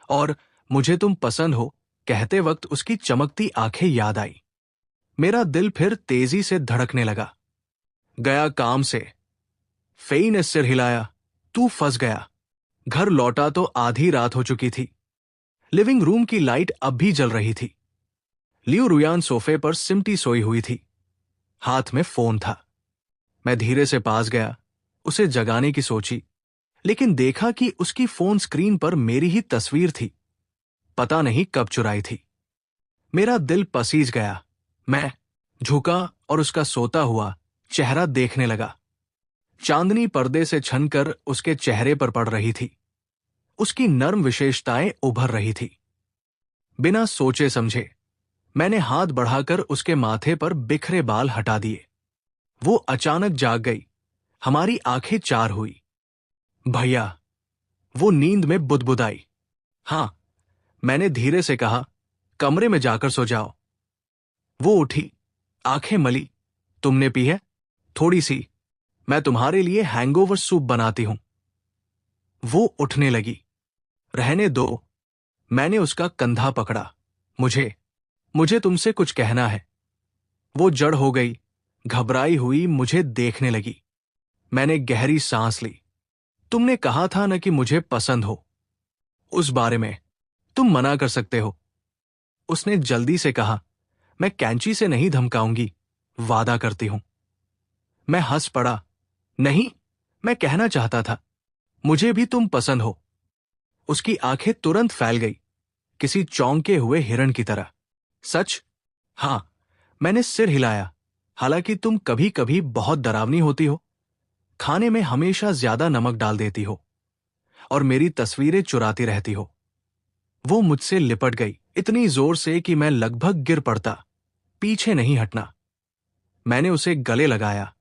और मुझे तुम पसंद हो कहते वक्त उसकी चमकती आंखें याद आई। मेरा दिल फिर तेजी से धड़कने लगा। गया काम से। फेई ने सिर हिलाया। तू फंस गया। घर लौटा तो आधी रात हो चुकी थी। लिविंग रूम की लाइट अब भी जल रही थी। लियू रुयान सोफे पर सिमटी सोई हुई थी। हाथ में फोन था। मैं धीरे से पास गया, उसे जगाने की सोची, लेकिन देखा कि उसकी फोन स्क्रीन पर मेरी ही तस्वीर थी। पता नहीं कब चुराई थी। मेरा दिल पसीज गया। मैं झुका और उसका सोता हुआ चेहरा देखने लगा। चांदनी पर्दे से छनकर उसके चेहरे पर पड़ रही थी। उसकी नर्म विशेषताएं उभर रही थी। बिना सोचे समझे मैंने हाथ बढ़ाकर उसके माथे पर बिखरे बाल हटा दिए। वो अचानक जाग गई। हमारी आंखें चार हुई। भैया, वो नींद में बुदबुदाई। हां, मैंने धीरे से कहा, कमरे में जाकर सो जाओ। वो उठी, आंखें मली। तुमने पी है? थोड़ी सी। मैं तुम्हारे लिए हैंगओवर सूप बनाती हूं। वो उठने लगी। रहने दो। मैंने उसका कंधा पकड़ा। मुझे तुमसे कुछ कहना है। वो जड़ हो गई, घबराई हुई मुझे देखने लगी। मैंने गहरी सांस ली। तुमने कहा था न कि मुझे पसंद हो। उस बारे में तुम मना कर सकते हो। उसने जल्दी से कहा, मैं कैंची से नहीं धमकाऊंगी, वादा करती हूं। मैं हंस पड़ा। नहीं, मैं कहना चाहता था, मुझे भी तुम पसंद हो। उसकी आंखें तुरंत फैल गई, किसी चौंके हुए हिरण की तरह। सच? हां, मैंने सिर हिलाया। हालांकि तुम कभी कभी बहुत डरावनी होती हो। खाने में हमेशा ज्यादा नमक डाल देती हो और मेरी तस्वीरें चुराती रहती हो। वो मुझसे लिपट गई इतनी जोर से कि मैं लगभग गिर पड़ता। पीछे नहीं हटना। मैंने उसे गले लगाया,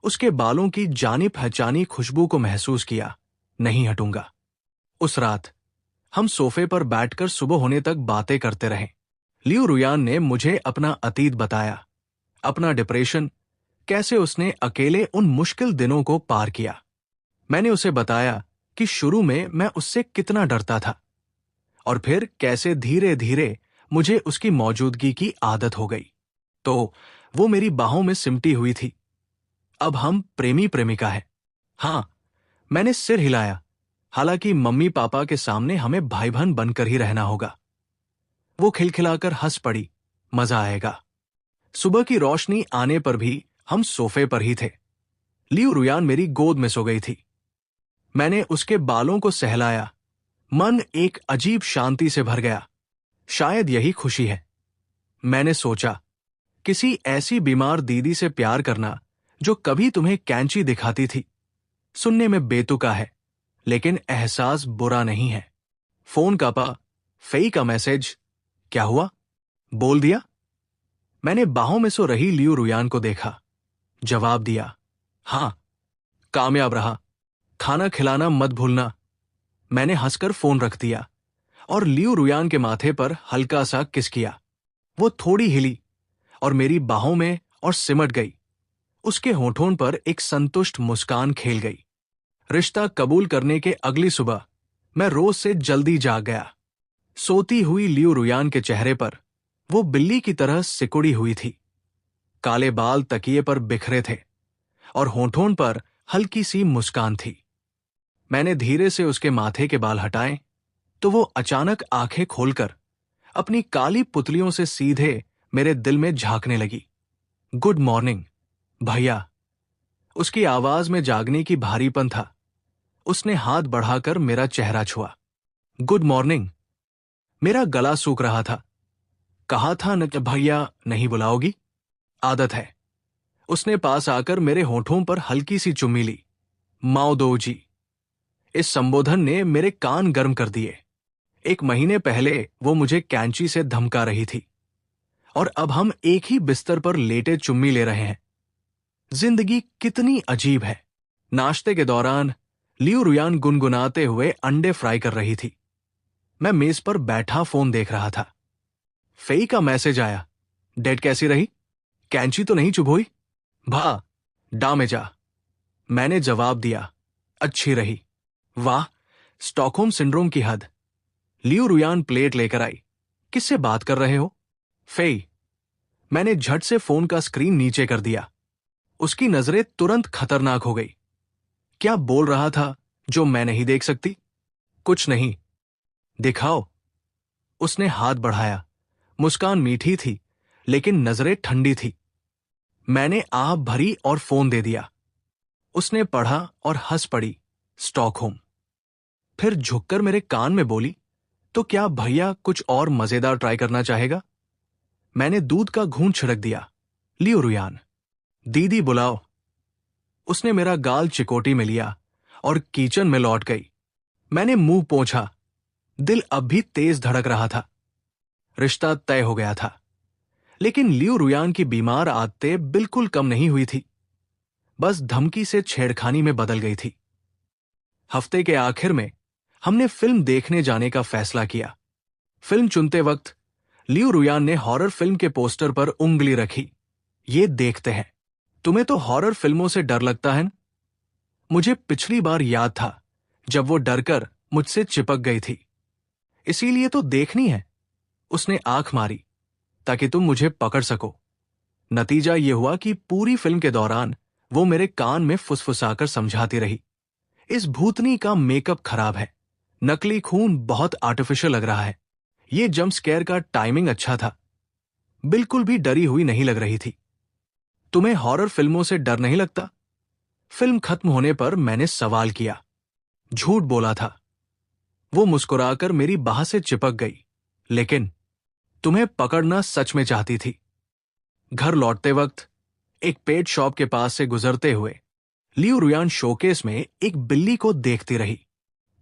उसके बालों की जानी पहचानी खुशबू को महसूस किया। नहीं हटूंगा। उस रात हम सोफे पर बैठकर सुबह होने तक बातें करते रहे। लियू रुयान ने मुझे अपना अतीत बताया, अपना डिप्रेशन, कैसे उसने अकेले उन मुश्किल दिनों को पार किया। मैंने उसे बताया कि शुरू में मैं उससे कितना डरता था और फिर कैसे धीरे धीरे मुझे उसकी मौजूदगी की आदत हो गई। तो वो मेरी बाहों में सिमटी हुई थी। अब हम प्रेमी प्रेमिका हैं। हाँ, मैंने सिर हिलाया। हालांकि मम्मी पापा के सामने हमें भाई बहन बनकर ही रहना होगा। वो खिलखिलाकर हंस पड़ी। मजा आएगा। सुबह की रोशनी आने पर भी हम सोफे पर ही थे। लियू रुयान मेरी गोद में सो गई थी। मैंने उसके बालों को सहलाया। मन एक अजीब शांति से भर गया। शायद यही खुशी है। मैंने सोचा, किसी ऐसी बीमार दीदी से प्यार करना जो कभी तुम्हें कैंची दिखाती थी, सुनने में बेतुका है, लेकिन एहसास बुरा नहीं है। फोन कापा। फेई का मैसेज। क्या हुआ? बोल दिया। मैंने बाहों में सो रही लियू रुयान को देखा। जवाब दिया, हां, कामयाब रहा। खाना खिलाना मत भूलना। मैंने हंसकर फोन रख दिया और लियू रुयान के माथे पर हल्का सा किस किया। वो थोड़ी हिली और मेरी बाहों में और सिमट गई। उसके होठों पर एक संतुष्ट मुस्कान खेल गई। रिश्ता कबूल करने के अगली सुबह मैं रोज से जल्दी जाग गया। सोती हुई लियू रुयान के चेहरे पर वो बिल्ली की तरह सिकुड़ी हुई थी। काले बाल तकिए पर बिखरे थे और होठों पर हल्की सी मुस्कान थी। मैंने धीरे से उसके माथे के बाल हटाए तो वो अचानक आंखें खोलकर अपनी काली पुतलियों से सीधे मेरे दिल में झांकने लगी। गुड मॉर्निंग भैया। उसकी आवाज में जागने की भारीपन था। उसने हाथ बढ़ाकर मेरा चेहरा छुआ। Good morning. मेरा गला सूख रहा था। कहा था न कि भैया नहीं बुलाओगी? आदत है। उसने पास आकर मेरे होठों पर हल्की सी चुम्मी ली। माओ दो जी। इस संबोधन ने मेरे कान गर्म कर दिए। 1 महीने पहले वो मुझे कैंची से धमका रही थी और अब हम एक ही बिस्तर पर लेटे चुम्मी ले रहे हैं। जिंदगी कितनी अजीब है। नाश्ते के दौरान लियू रुयान गुनगुनाते हुए अंडे फ्राई कर रही थी। मैं मेज पर बैठा फोन देख रहा था। फेई का मैसेज आया। डेट कैसी रही? कैंची तो नहीं चुभोई? भा डा में जा। मैंने जवाब दिया, अच्छी रही। वाह, स्टॉकहोम सिंड्रोम की हद। लियू रुयान प्लेट लेकर आई। किससे बात कर रहे हो? फेई। मैंने झट से फोन का स्क्रीन नीचे कर दिया। उसकी नजरें तुरंत खतरनाक हो गई। क्या बोल रहा था जो मैं नहीं देख सकती? कुछ नहीं। दिखाओ। उसने हाथ बढ़ाया। मुस्कान मीठी थी लेकिन नजरें ठंडी थी। मैंने आह भरी और फोन दे दिया। उसने पढ़ा और हंस पड़ी, स्टॉकहोम। फिर झुककर मेरे कान में बोली, तो क्या भैया कुछ और मजेदार ट्राई करना चाहेगा? मैंने दूध का घूंट छिड़क दिया। लियो रुयान, दीदी बुलाओ। उसने मेरा गाल चिकोटी में लिया और किचन में लौट गई। मैंने मुंह पोंछा। दिल अब भी तेज धड़क रहा था। रिश्ता तय हो गया था। लेकिन लियू रुयान की बीमार आदतें बिल्कुल कम नहीं हुई थी, बस धमकी से छेड़खानी में बदल गई थी। हफ्ते के आखिर में हमने फिल्म देखने जाने का फैसला किया। फिल्म चुनते वक्त लियू रुयान ने हॉरर फिल्म के पोस्टर पर उंगली रखी। ये देखते हैं। तुम्हें तो हॉरर फिल्मों से डर लगता है न? मुझे पिछली बार याद था जब वो डरकर मुझसे चिपक गई थी। इसीलिए तो देखनी है। उसने आंख मारी ताकि तुम मुझे पकड़ सको। नतीजा ये हुआ कि पूरी फिल्म के दौरान वो मेरे कान में फुसफुसाकर समझाती रही, इस भूतनी का मेकअप खराब है, नकली खून बहुत आर्टिफिशियल लग रहा है। ये जंप स्केयर का टाइमिंग अच्छा था। बिल्कुल भी डरी हुई नहीं लग रही थी। तुम्हें हॉरर फिल्मों से डर नहीं लगता? फिल्म खत्म होने पर मैंने सवाल किया। झूठ बोला था। वो मुस्कुराकर मेरी बाह से चिपक गई। लेकिन तुम्हें पकड़ना सच में चाहती थी। घर लौटते वक्त एक पेट शॉप के पास से गुजरते हुए लियू रुयान शोकेस में एक बिल्ली को देखती रही।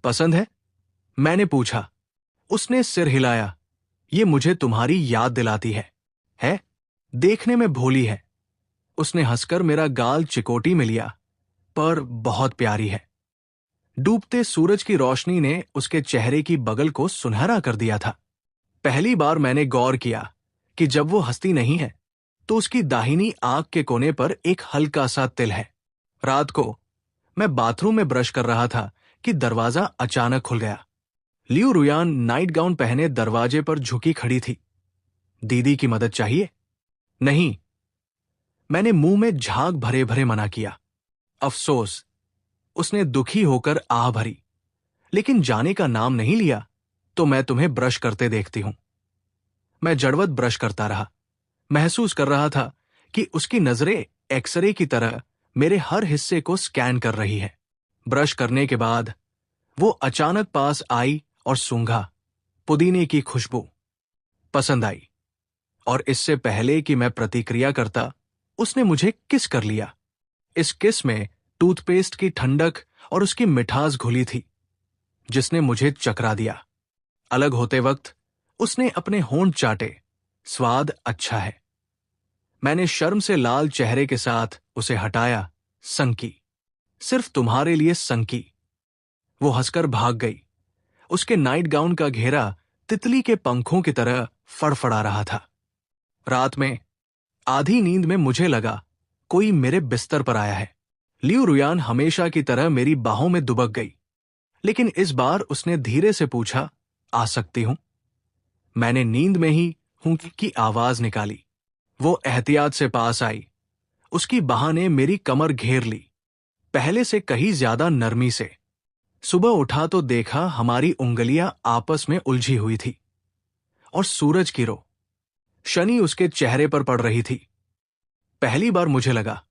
पसंद है? मैंने पूछा। उसने सिर हिलाया। ये मुझे तुम्हारी याद दिलाती है? देखने में भोली है। उसने हंसकर मेरा गाल चिकोटी में लिया, पर बहुत प्यारी है। डूबते सूरज की रोशनी ने उसके चेहरे की बगल को सुनहरा कर दिया था। पहली बार मैंने गौर किया कि जब वो हंसती नहीं है तो उसकी दाहिनी आंख के कोने पर एक हल्का सा तिल है। रात को मैं बाथरूम में ब्रश कर रहा था कि दरवाजा अचानक खुल गया। लियू रुयान नाइट गाउन पहने दरवाजे पर झुकी खड़ी थी। दीदी की मदद चाहिए? नहीं, मैंने मुंह में झाग भरे भरे मना किया। अफसोस, उसने दुखी होकर आह भरी। लेकिन जाने का नाम नहीं लिया तो मैं तुम्हें ब्रश करते देखती हूं। मैं जड़वत ब्रश करता रहा, महसूस कर रहा था कि उसकी नजरें एक्सरे की तरह मेरे हर हिस्से को स्कैन कर रही है। ब्रश करने के बाद वो अचानक पास आई और सूंघा। पुदीने की खुशबू पसंद आई, और इससे पहले कि मैं प्रतिक्रिया करता, उसने मुझे किस कर लिया। इस किस में टूथपेस्ट की ठंडक और उसकी मिठास घुली थी, जिसने मुझे चकरा दिया। अलग होते वक्त उसने अपने होंठ चाटे। स्वाद अच्छा है। मैंने शर्म से लाल चेहरे के साथ उसे हटाया। संकी, सिर्फ तुम्हारे लिए संकी। वो हंसकर भाग गई। उसके नाइट गाउन का घेरा तितली के पंखों की तरह फड़फड़ा रहा था। रात में आधी नींद में मुझे लगा कोई मेरे बिस्तर पर आया है। लियू रुयान हमेशा की तरह मेरी बाहों में दुबक गई, लेकिन इस बार उसने धीरे से पूछा, आ सकती हूं? मैंने नींद में ही हूं की आवाज निकाली। वो एहतियात से पास आई। उसकी बाह ने मेरी कमर घेर ली, पहले से कहीं ज्यादा नरमी से। सुबह उठा तो देखा हमारी उंगलियां आपस में उलझी हुई थी, और सूरज की शनि उसके चेहरे पर पड़ रही थी। पहली बार मुझे लगा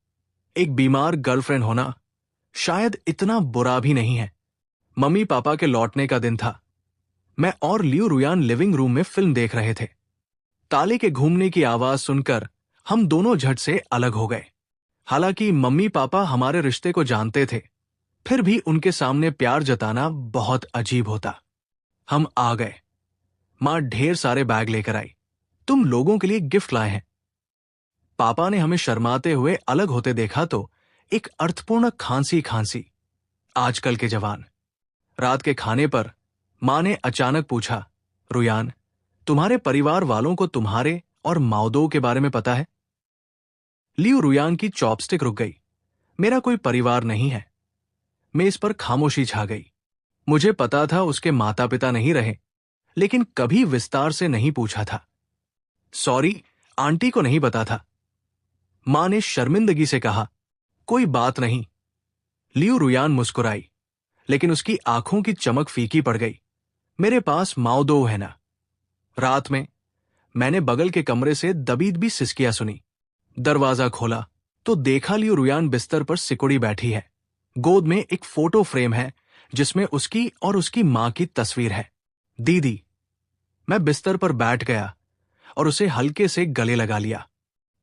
एक बीमार गर्लफ्रेंड होना शायद इतना बुरा भी नहीं है। मम्मी पापा के लौटने का दिन था। मैं और लियू रुयान लिविंग रूम में फिल्म देख रहे थे। ताले के घूमने की आवाज सुनकर हम दोनों झट से अलग हो गए। हालांकि मम्मी पापा हमारे रिश्ते को जानते थे, फिर भी उनके सामने प्यार जताना बहुत अजीब होता। हम आ गए। मां ढेर सारे बैग लेकर आई। तुम लोगों के लिए गिफ्ट लाए हैं। पापा ने हमें शर्माते हुए अलग होते देखा तो एक अर्थपूर्ण खांसी। आजकल के जवान। रात के खाने पर मां ने अचानक पूछा, रुयान, तुम्हारे परिवार वालों को तुम्हारे और माउदो के बारे में पता है? लियू रुयान की चॉपस्टिक रुक गई। मेरा कोई परिवार नहीं है। मेज पर खामोशी छा गई। मुझे पता था उसके माता पिता नहीं रहे, लेकिन कभी विस्तार से नहीं पूछा था। सॉरी, आंटी को नहीं पता था। मां ने शर्मिंदगी से कहा, कोई बात नहीं। लियू रुयान मुस्कुराई, लेकिन उसकी आंखों की चमक फीकी पड़ गई। मेरे पास माउदो है ना। रात में मैंने बगल के कमरे से दबी सिसकियां सुनी। दरवाजा खोला तो देखा लियू रुयान बिस्तर पर सिकुड़ी बैठी है। गोद में एक फोटो फ्रेम है जिसमें उसकी और उसकी मां की तस्वीर है। दीदी। मैं बिस्तर पर बैठ गया और उसे हल्के से गले लगा लिया।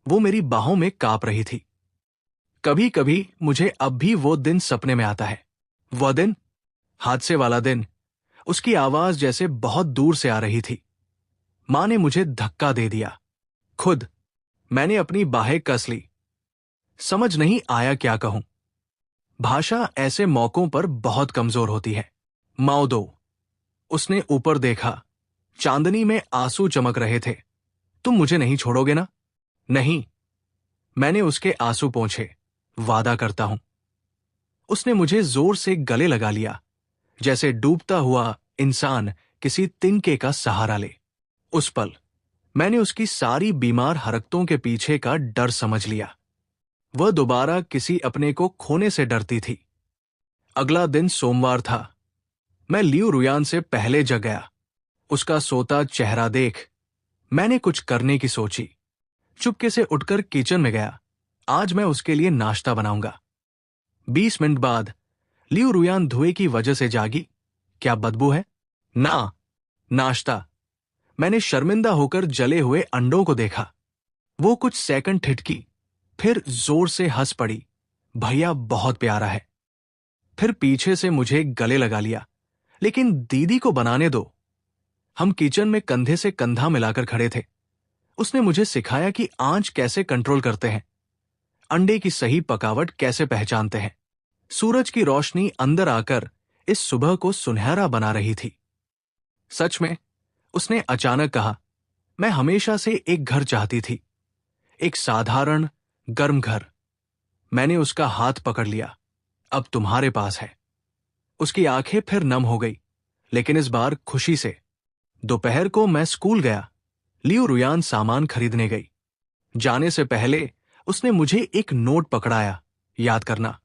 वो मेरी बाहों में कांप रही थी। कभी कभी मुझे अब भी वो दिन सपने में आता है। वह दिन, हादसे वाला दिन। उसकी आवाज जैसे बहुत दूर से आ रही थी। मां ने मुझे धक्का दे दिया। खुद मैंने अपनी बाहें कस ली। समझ नहीं आया क्या कहूं। भाषा ऐसे मौकों पर बहुत कमजोर होती है। माउदो। उसने ऊपर देखा। चांदनी में आंसू चमक रहे थे। तुम मुझे नहीं छोड़ोगे ना? नहीं। मैंने उसके आंसू पोंछे। वादा करता हूं। उसने मुझे जोर से गले लगा लिया, जैसे डूबता हुआ इंसान किसी तिनके का सहारा ले। उस पल मैंने उसकी सारी बीमार हरकतों के पीछे का डर समझ लिया। वह दोबारा किसी अपने को खोने से डरती थी। अगला दिन सोमवार था। मैं लियू रुयान से पहले जग गया। उसका सोता चेहरा देख मैंने कुछ करने की सोची। चुपके से उठकर किचन में गया। आज मैं उसके लिए नाश्ता बनाऊंगा। 20 मिनट बाद लियू रुयान धुएं की वजह से जागी। क्या बदबू है? ना, नाश्ता। मैंने शर्मिंदा होकर जले हुए अंडों को देखा। वो कुछ सेकंड ठिठकी, फिर जोर से हंस पड़ी। भैया बहुत प्यारा है। फिर पीछे से मुझे गले लगा लिया। लेकिन दीदी को बनाने दो। हम किचन में कंधे से कंधा मिलाकर खड़े थे। उसने मुझे सिखाया कि आंच कैसे कंट्रोल करते हैं, अंडे की सही पकावट कैसे पहचानते हैं। सूरज की रोशनी अंदर आकर इस सुबह को सुनहरा बना रही थी। सच में, उसने अचानक कहा, मैं हमेशा से एक घर चाहती थी, एक साधारण गर्म घर। मैंने उसका हाथ पकड़ लिया। अब तुम्हारे पास है। उसकी आंखें फिर नम हो गई, लेकिन इस बार खुशी से। दोपहर को मैं स्कूल गया। लियो रुयान सामान खरीदने गई। जाने से पहले उसने मुझे एक नोट पकड़ाया, याद करना।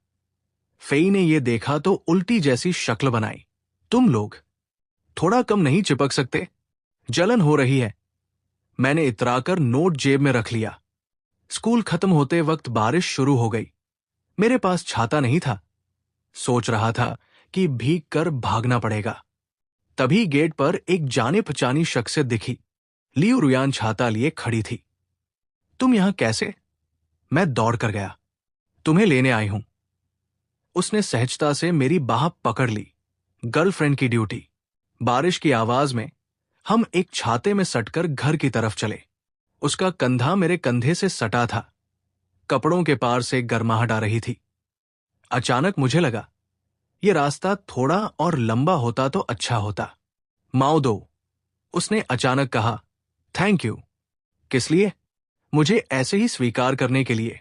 फेई ने यह देखा तो उल्टी जैसी शक्ल बनाई। तुम लोग थोड़ा कम नहीं चिपक सकते? जलन हो रही है। मैंने इतराकर नोट जेब में रख लिया। स्कूल खत्म होते वक्त बारिश शुरू हो गई। मेरे पास छाता नहीं था। सोच रहा था कि भीग कर भागना पड़ेगा। तभी गेट पर एक जाने पहचानी शख्सियत दिखी। लियो रुयान छाता लिए खड़ी थी। तुम यहां कैसे? मैं दौड़ कर गया। तुम्हें लेने आई हूं। उसने सहजता से मेरी बाह पकड़ ली। गर्लफ्रेंड की ड्यूटी। बारिश की आवाज में हम एक छाते में सटकर घर की तरफ चले। उसका कंधा मेरे कंधे से सटा था। कपड़ों के पार से गर्माहट आ रही थी। अचानक मुझे लगा, यह रास्ता थोड़ा और लंबा होता तो अच्छा होता। माओ दो, उसने अचानक कहा। Thank you. किस लिए? मुझे ऐसे ही स्वीकार करने के लिए।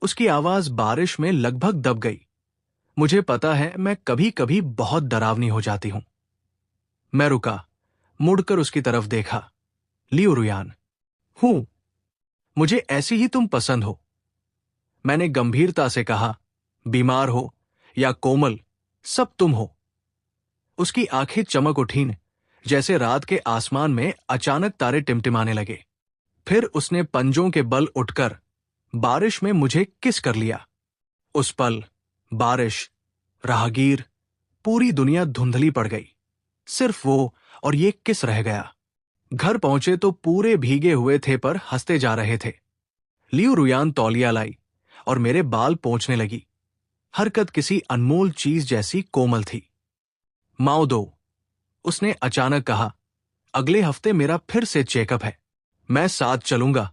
उसकी आवाज बारिश में लगभग दब गई। मुझे पता है, मैं कभी कभी बहुत डरावनी हो जाती हूं। मैं रुका, मुड़कर उसकी तरफ देखा। लियो रुयान हूं। मुझे ऐसी ही तुम पसंद हो। मैंने गंभीरता से कहा। बीमार हो या कोमल, सब तुम हो। उसकी आंखें चमक उठीं, जैसे रात के आसमान में अचानक तारे टिमटिमाने लगे। फिर उसने पंजों के बल उठकर बारिश में मुझे किस कर लिया। उस पल बारिश, राहगीर, पूरी दुनिया धुंधली पड़ गई। सिर्फ वो और ये किस रह गया। घर पहुंचे तो पूरे भीगे हुए थे पर हंसते जा रहे थे। लियो रुयान तौलिया लाई और मेरे बाल पोंछने लगी। हरकत किसी अनमोल चीज जैसी कोमल थी। माओ दो, उसने अचानक कहा। अगले हफ्ते मेरा फिर से चेकअप है। मैं साथ चलूंगा।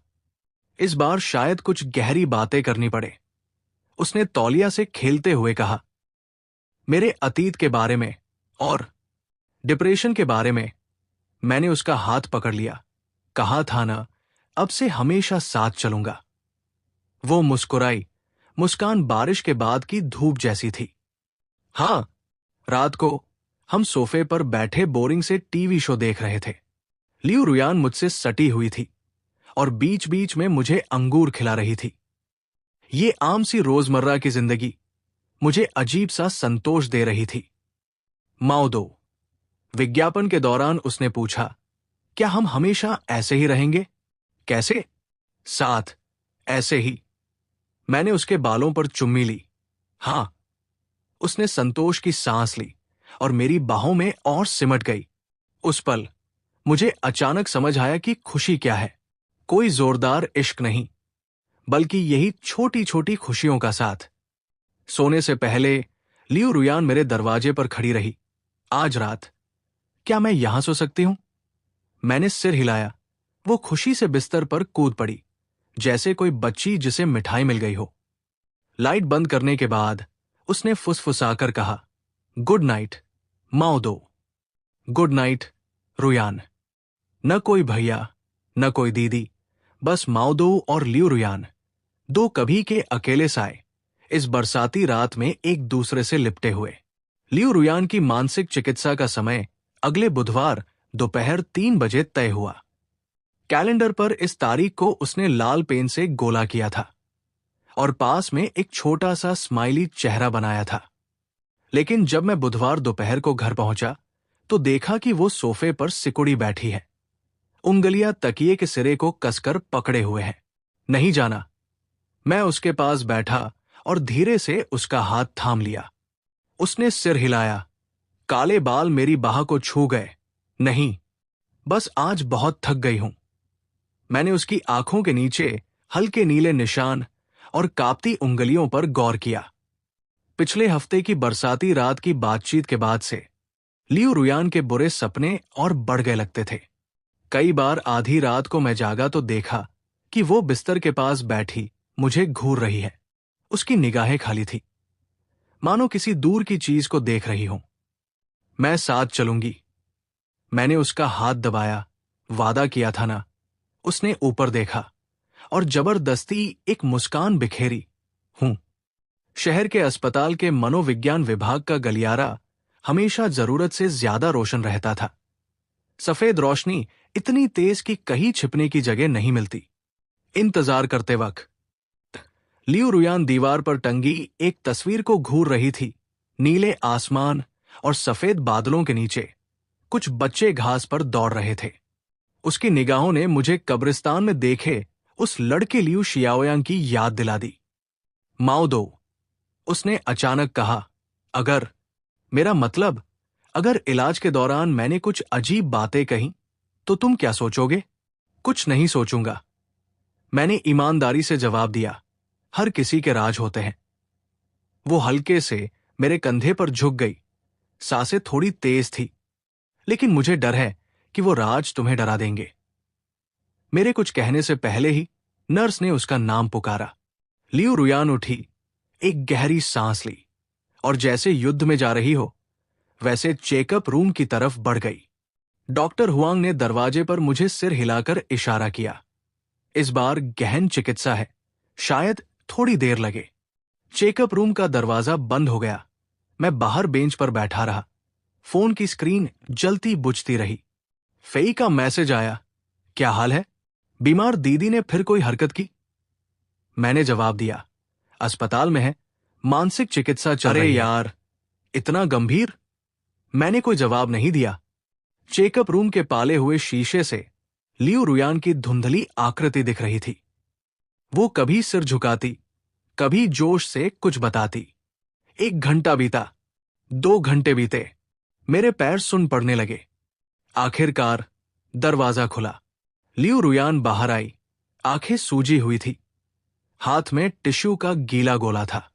इस बार शायद कुछ गहरी बातें करनी पड़े। उसने तौलिया से खेलते हुए कहा। मेरे अतीत के बारे में और डिप्रेशन के बारे में। मैंने उसका हाथ पकड़ लिया। कहा था ना, अब से हमेशा साथ चलूंगा। वो मुस्कुराई। मुस्कान बारिश के बाद की धूप जैसी थी। हां, रात को हम सोफे पर बैठे बोरिंग से टीवी शो देख रहे थे। लियो रुयान मुझसे सटी हुई थी और बीच बीच में मुझे अंगूर खिला रही थी। ये आम सी रोजमर्रा की जिंदगी मुझे अजीब सा संतोष दे रही थी। माओ दो, विज्ञापन के दौरान उसने पूछा, क्या हम हमेशा ऐसे ही रहेंगे? कैसे? साथ, ऐसे ही। मैंने उसके बालों पर चुम्मी ली। हां। उसने संतोष की सांस ली और मेरी बाहों में और सिमट गई। उस पल मुझे अचानक समझ आया कि खुशी क्या है। कोई जोरदार इश्क नहीं, बल्कि यही छोटी छोटी खुशियों का साथ। सोने से पहले लियो रुयान मेरे दरवाजे पर खड़ी रही। आज रात क्या मैं यहां सो सकती हूं? मैंने सिर हिलाया। वो खुशी से बिस्तर पर कूद पड़ी, जैसे कोई बच्ची जिसे मिठाई मिल गई हो। लाइट बंद करने के बाद उसने फुसफुसाकर कहा, गुड नाइट माओ दो। Good night Ruan. न कोई भैया, न कोई दीदी, बस माओ दो और लियो रुयान, दो कभी के अकेले साए, इस बरसाती रात में एक दूसरे से लिपटे हुए। लियो रुयान की मानसिक चिकित्सा का समय अगले बुधवार दोपहर 3 बजे तय हुआ। कैलेंडर पर इस तारीख को उसने लाल पेन से गोला किया था और पास में एक छोटा सा स्माइली चेहरा बनाया था। लेकिन जब मैं बुधवार दोपहर को घर पहुंचा तो देखा कि वो सोफे पर सिकुड़ी बैठी है। उंगलियां तकिए के सिरे को कसकर पकड़े हुए हैं। नहीं जाना। मैं उसके पास बैठा और धीरे से उसका हाथ थाम लिया। उसने सिर हिलाया। काले बाल मेरी बाह को छू गए। नहीं, बस आज बहुत थक गई हूं। मैंने उसकी आंखों के नीचे हल्के नीले निशान और कांपती उंगलियों पर गौर किया। पिछले हफ्ते की बरसाती रात की बातचीत के बाद से लियू रुयान के बुरे सपने और बढ़ गए लगते थे। कई बार आधी रात को मैं जागा तो देखा कि वो बिस्तर के पास बैठी मुझे घूर रही है। उसकी निगाहें खाली थी, मानो किसी दूर की चीज को देख रही हूं। मैं साथ चलूंगी, मैंने उसका हाथ दबाया। वादा किया था ना। उसने ऊपर देखा और जबरदस्ती एक मुस्कान बिखेरी। हूं। शहर के अस्पताल के मनोविज्ञान विभाग का गलियारा हमेशा जरूरत से ज्यादा रोशन रहता था। सफेद रोशनी इतनी तेज कि कहीं छिपने की जगह नहीं मिलती। इंतजार करते वक्त लियू रुयान दीवार पर टंगी एक तस्वीर को घूर रही थी। नीले आसमान और सफेद बादलों के नीचे कुछ बच्चे घास पर दौड़ रहे थे। उसकी निगाहों ने मुझे कब्रिस्तान में देखे उस लड़के लियू शियाओयांग की याद दिला दी। माओ दो, उसने अचानक कहा। अगर मेरा मतलब, अगर इलाज के दौरान मैंने कुछ अजीब बातें कही तो तुम क्या सोचोगे? कुछ नहीं सोचूंगा, मैंने ईमानदारी से जवाब दिया। हर किसी के राज होते हैं। वो हल्के से मेरे कंधे पर झुक गई। सांसें थोड़ी तेज थी, लेकिन मुझे डर है कि वो राज तुम्हें डरा देंगे। मेरे कुछ कहने से पहले ही नर्स ने उसका नाम पुकारा। लियू रुयान उठी, एक गहरी सांस ली और जैसे युद्ध में जा रही हो वैसे चेकअप रूम की तरफ बढ़ गई। डॉक्टर हुआंग ने दरवाजे पर मुझे सिर हिलाकर इशारा किया। इस बार गहन चिकित्सा है, शायद थोड़ी देर लगे। चेकअप रूम का दरवाजा बंद हो गया। मैं बाहर बेंच पर बैठा रहा। फोन की स्क्रीन जलती बुझती रही। फेई का मैसेज आया, क्या हाल है? बीमार दीदी ने फिर कोई हरकत की? मैंने जवाब दिया, अस्पताल में है, मानसिक चिकित्सा चल रही है। अरे यार, इतना गंभीर? मैंने कोई जवाब नहीं दिया। चेकअप रूम के पाले हुए शीशे से लियू रुयान की धुंधली आकृति दिख रही थी। वो कभी सिर झुकाती, कभी जोश से कुछ बताती। 1 घंटा बीता, 2 घंटे बीते, मेरे पैर सुन पड़ने लगे। आखिरकार दरवाजा खुला। लियू रुयान बाहर आई, आंखें सूजी हुई थी, हाथ में टिश्यू का गीला गोला था।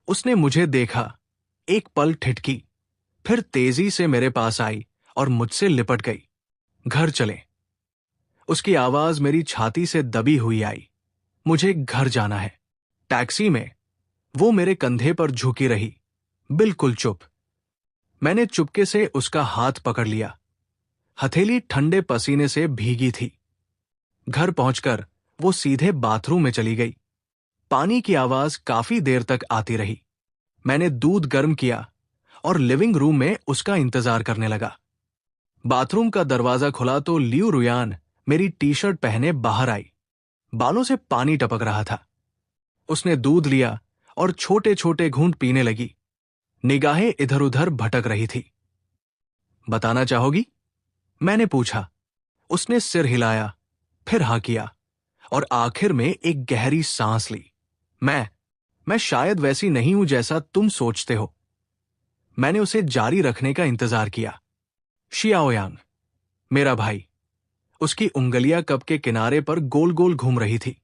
उसने मुझे देखा, एक पल ठिठकी, फिर तेजी से मेरे पास आई और मुझसे लिपट गई। घर चले, उसकी आवाज मेरी छाती से दबी हुई आई। मुझे घर जाना है। टैक्सी में वो मेरे कंधे पर झुकी रही, बिल्कुल चुप। मैंने चुपके से उसका हाथ पकड़ लिया। हथेली ठंडे पसीने से भीगी थी। घर पहुंचकर वो सीधे बाथरूम में चली गई। पानी की आवाज काफी देर तक आती रही। मैंने दूध गर्म किया और लिविंग रूम में उसका इंतजार करने लगा। बाथरूम का दरवाजा खुला तो लियू रुयान मेरी टी-शर्ट पहने बाहर आई। बालों से पानी टपक रहा था। उसने दूध लिया और छोटे छोटे घूंट पीने लगी। निगाहें इधर उधर भटक रही थी। बताना चाहोगी? मैंने पूछा। उसने सिर हिलाया, फिर हाँ किया और आखिर में एक गहरी सांस ली। मैं शायद वैसी नहीं हूं जैसा तुम सोचते हो। मैंने उसे जारी रखने का इंतजार किया। शियाओयांग, मेरा भाई। उसकी उंगलियां कप के किनारे पर गोल गोल घूम रही थी।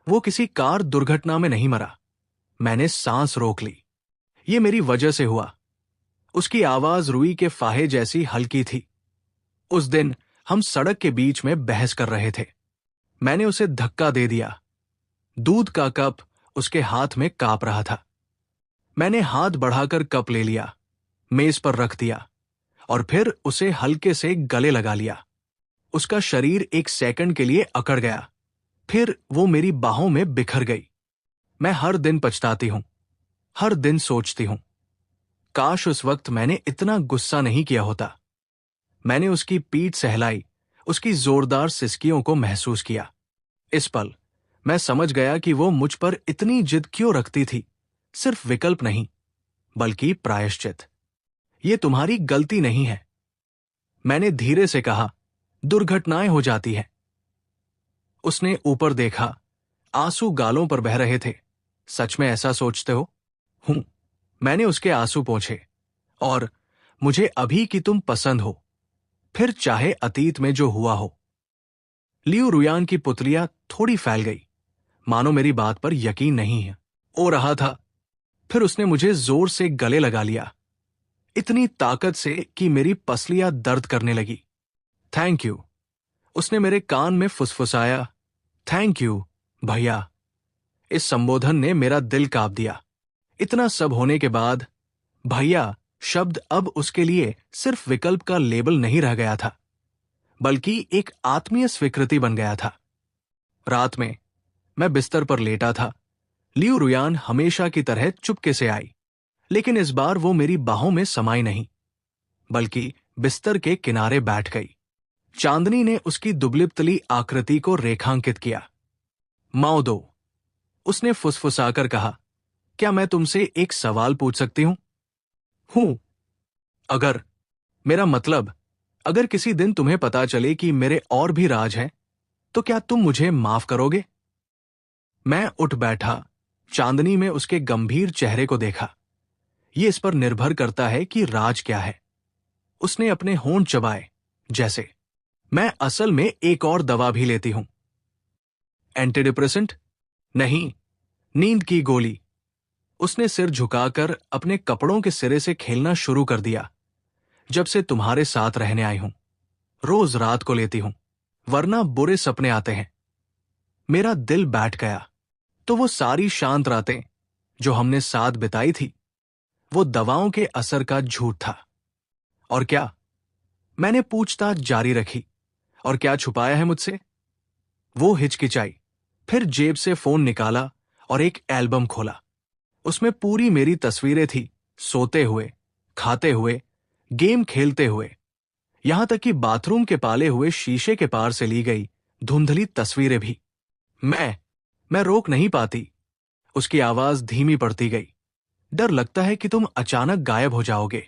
वो किसी कार दुर्घटना में नहीं मरा। मैंने सांस रोक ली। ये मेरी वजह से हुआ। उसकी आवाज रुई के फाहे जैसी हल्की थी। उस दिन हम सड़क के बीच में बहस कर रहे थे। मैंने उसे धक्का दे दिया। दूध का कप उसके हाथ में कांप रहा था। मैंने हाथ बढ़ाकर कप ले लिया, मेज पर रख दिया और फिर उसे हल्के से गले लगा लिया। उसका शरीर 1 सेकंड के लिए अकड़ गया, फिर वो मेरी बाहों में बिखर गई। मैं हर दिन पछताती हूं, हर दिन सोचती हूं, काश उस वक्त मैंने इतना गुस्सा नहीं किया होता। मैंने उसकी पीठ सहलाई, उसकी जोरदार सिसकियों को महसूस किया। इस पल मैं समझ गया कि वो मुझ पर इतनी जिद क्यों रखती थी। सिर्फ विकल्प नहीं, बल्कि प्रायश्चित। ये तुम्हारी गलती नहीं है, मैंने धीरे से कहा। दुर्घटनाएं हो जाती हैं। उसने ऊपर देखा, आंसू गालों पर बह रहे थे। सच में ऐसा सोचते हो? हूं। मैंने उसके आंसू पोंछे। और मुझे अभी कि तुम पसंद हो, फिर चाहे अतीत में जो हुआ हो। लियू रुयान की पुतलियां थोड़ी फैल गई, मानो मेरी बात पर यकीन नहीं है। ओ रहा था। फिर उसने मुझे जोर से गले लगा लिया। इतनी ताकत से कि मेरी पसलियां दर्द करने लगी। थैंक यू, उसने मेरे कान में फुसफुसाया। थैंक यू भैया। इस संबोधन ने मेरा दिल कांप दिया। इतना सब होने के बाद भैया शब्द अब उसके लिए सिर्फ विकल्प का लेबल नहीं रह गया था, बल्कि एक आत्मीय स्वीकृति बन गया था। रात में मैं बिस्तर पर लेटा था। लियू रुयान हमेशा की तरह चुपके से आई, लेकिन इस बार वो मेरी बाहों में समाई नहीं, बल्कि बिस्तर के किनारे बैठ गई। चांदनी ने उसकी दुबलिपतली आकृति को रेखांकित किया। माओ दो, उसने फुसफुसाकर कहा, क्या मैं तुमसे एक सवाल पूछ सकती हूं? हूं। अगर, मेरा मतलब, अगर किसी दिन तुम्हें पता चले कि मेरे और भी राज हैं, तो क्या तुम मुझे माफ करोगे? मैं उठ बैठा, चांदनी में उसके गंभीर चेहरे को देखा। यह इस पर निर्भर करता है कि राज क्या है। उसने अपने होंठ चबाए, जैसे मैं असल में एक और दवा भी लेती हूं। एंटीडिप्रेसेंट? नहीं, नींद की गोली। उसने सिर झुकाकर अपने कपड़ों के सिरे से खेलना शुरू कर दिया। जब से तुम्हारे साथ रहने आई हूं, रोज रात को लेती हूं, वरना बुरे सपने आते हैं। मेरा दिल बैठ गया। तो वो सारी शांत रातें जो हमने साथ बिताई थी, वो दवाओं के असर का झूठ था। और क्या? मैंने पूछताछ जारी रखी। और क्या छुपाया है मुझसे? वो हिचकिचाई, फिर जेब से फोन निकाला और एक एल्बम खोला। उसमें पूरी मेरी तस्वीरें थी, सोते हुए, खाते हुए, गेम खेलते हुए, यहां तक कि बाथरूम के पाले हुए शीशे के पार से ली गई धुंधली तस्वीरें भी। मैं रोक नहीं पाती। उसकी आवाज धीमी पड़ती गई। डर लगता है कि तुम अचानक गायब हो जाओगे।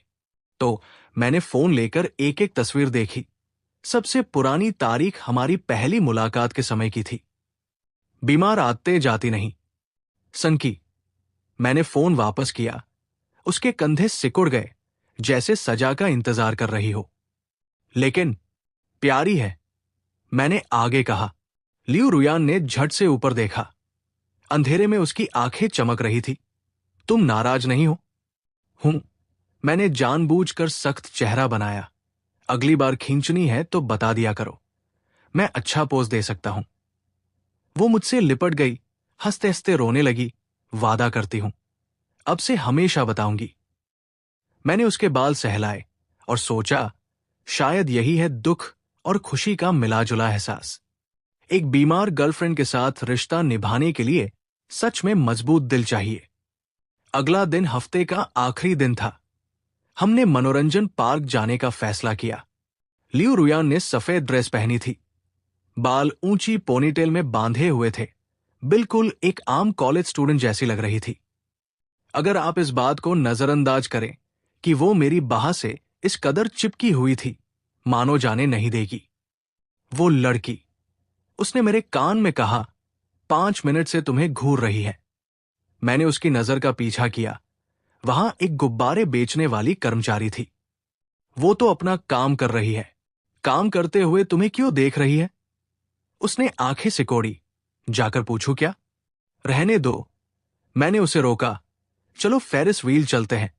तो मैंने फोन लेकर एक एक तस्वीर देखी। सबसे पुरानी तारीख हमारी पहली मुलाकात के समय की थी। बीमार आते जाती नहीं। सनकी। मैंने फोन वापस किया। उसके कंधे सिकुड़ गए, जैसे सजा का इंतजार कर रही हो। लेकिन प्यारी है, मैंने आगे कहा। लियू रुयान ने झट से ऊपर देखा। अंधेरे में उसकी आंखें चमक रही थी। तुम नाराज नहीं हो? हूं। मैंने जानबूझकर सख्त चेहरा बनाया। अगली बार खींचनी है तो बता दिया करो, मैं अच्छा पोज दे सकता हूं। वो मुझसे लिपट गई, हंसते हंसते रोने लगी। वादा करती हूं, अब से हमेशा बताऊंगी। मैंने उसके बाल सहलाए और सोचा, शायद यही है दुख और खुशी का मिलाजुला एहसास। एक बीमार गर्लफ्रेंड के साथ रिश्ता निभाने के लिए सच में मजबूत दिल चाहिए। अगला दिन हफ्ते का आखिरी दिन था। हमने मनोरंजन पार्क जाने का फैसला किया। लियू रुयान ने सफेद ड्रेस पहनी थी। बाल ऊंची पोनीटेल में बांधे हुए थे। बिल्कुल एक आम कॉलेज स्टूडेंट जैसी लग रही थी। अगर आप इस बात को नजरअंदाज करें कि वो मेरी बाह से इस कदर चिपकी हुई थी, मानो जाने नहीं देगी। वो लड़की, उसने मेरे कान में कहा, 5 मिनट से तुम्हें घूर रही है। मैंने उसकी नजर का पीछा किया। वहां एक गुब्बारे बेचने वाली कर्मचारी थी। वो तो अपना काम कर रही है। काम करते हुए तुम्हें क्यों देख रही है? उसने आंखें सिकोड़ी। जाकर पूछूं क्या? रहने दो, मैंने उसे रोका। चलो फेरिस व्हील चलते हैं।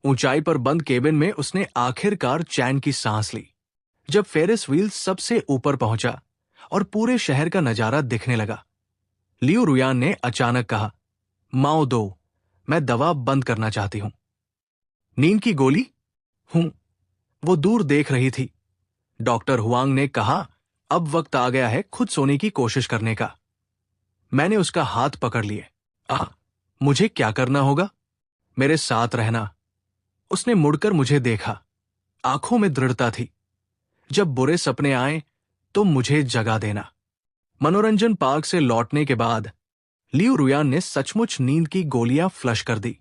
ऊंचाई पर बंद केबिन में उसने आखिरकार चैन की सांस ली। जब फेरिस व्हील सबसे ऊपर पहुंचा और पूरे शहर का नजारा दिखने लगा, लियू रुयान ने अचानक कहा, माओ दो, मैं दवा बंद करना चाहती हूं। नींद की गोली? हूं। वो दूर देख रही थी। डॉक्टर हुआंग ने कहा, अब वक्त आ गया है खुद सोने की कोशिश करने का। मैंने उसका हाथ पकड़ लिए। मुझे क्या करना होगा? मेरे साथ रहना। उसने मुड़कर मुझे देखा। आंखों में दृढ़ता थी। जब बुरे सपने आए तो मुझे जगा देना। मनोरंजन पार्क से लौटने के बाद लियू रुयान ने सचमुच नींद की गोलियां फ्लश कर दी।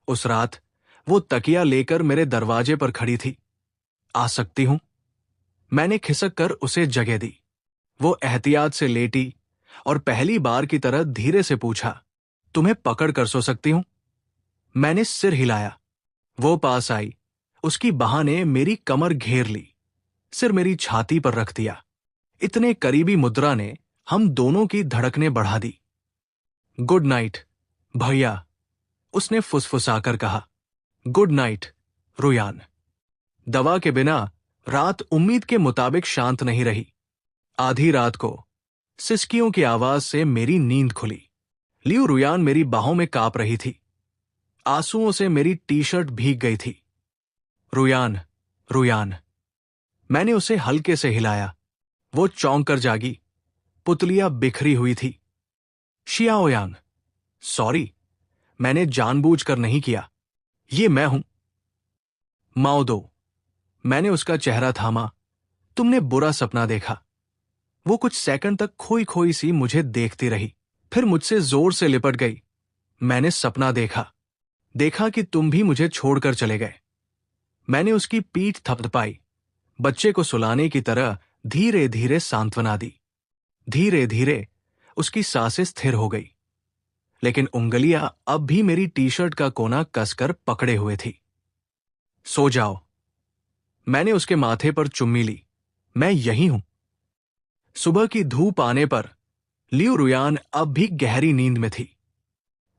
उस रात वो तकिया लेकर मेरे दरवाजे पर खड़ी थी। आ सकती हूं? मैंने खिसक कर उसे जगह दी। वो एहतियात से लेटी और पहली बार की तरह धीरे से पूछा, तुम्हें पकड़ कर सो सकती हूं? मैंने सिर हिलाया। वो पास आई। उसकी बाह ने मेरी कमर घेर ली, सिर मेरी छाती पर रख दिया। इतने करीबी मुद्रा ने हम दोनों की धड़कनें बढ़ा दी। गुड नाइट भैया, उसने फुसफुसाकर कहा। Good night, Ruan. दवा के बिना रात उम्मीद के मुताबिक शांत नहीं रही। आधी रात को सिसकियों की आवाज से मेरी नींद खुली। लियू रुयान मेरी बाहों में कांप रही थी। आंसुओं से मेरी टी शर्ट भीग गई थी। रुयान, रुयान। मैंने उसे हल्के से हिलाया। वो चौंक कर जागी। पुतलियां बिखरी हुई थी। शियाओयांग, सॉरी, मैंने जानबूझकर नहीं किया। ये मैं हूं। माओदो, मैंने उसका चेहरा थामा। तुमने बुरा सपना देखा। वो कुछ सेकंड तक खोई खोई सी मुझे देखती रही, फिर मुझसे जोर से लिपट गई। मैंने सपना देखा कि तुम भी मुझे छोड़कर चले गए। मैंने उसकी पीठ थपथपाई, बच्चे को सुलाने की तरह धीरे धीरे सांत्वना दी। धीरे धीरे उसकी सांसें स्थिर हो गई, लेकिन उंगलियां अब भी मेरी टी शर्ट का कोना कसकर पकड़े हुए थी। सो जाओ। मैंने उसके माथे पर चुम्मी ली। मैं यही हूं। सुबह की धूप आने पर लियू रुयान अब भी गहरी नींद में थी।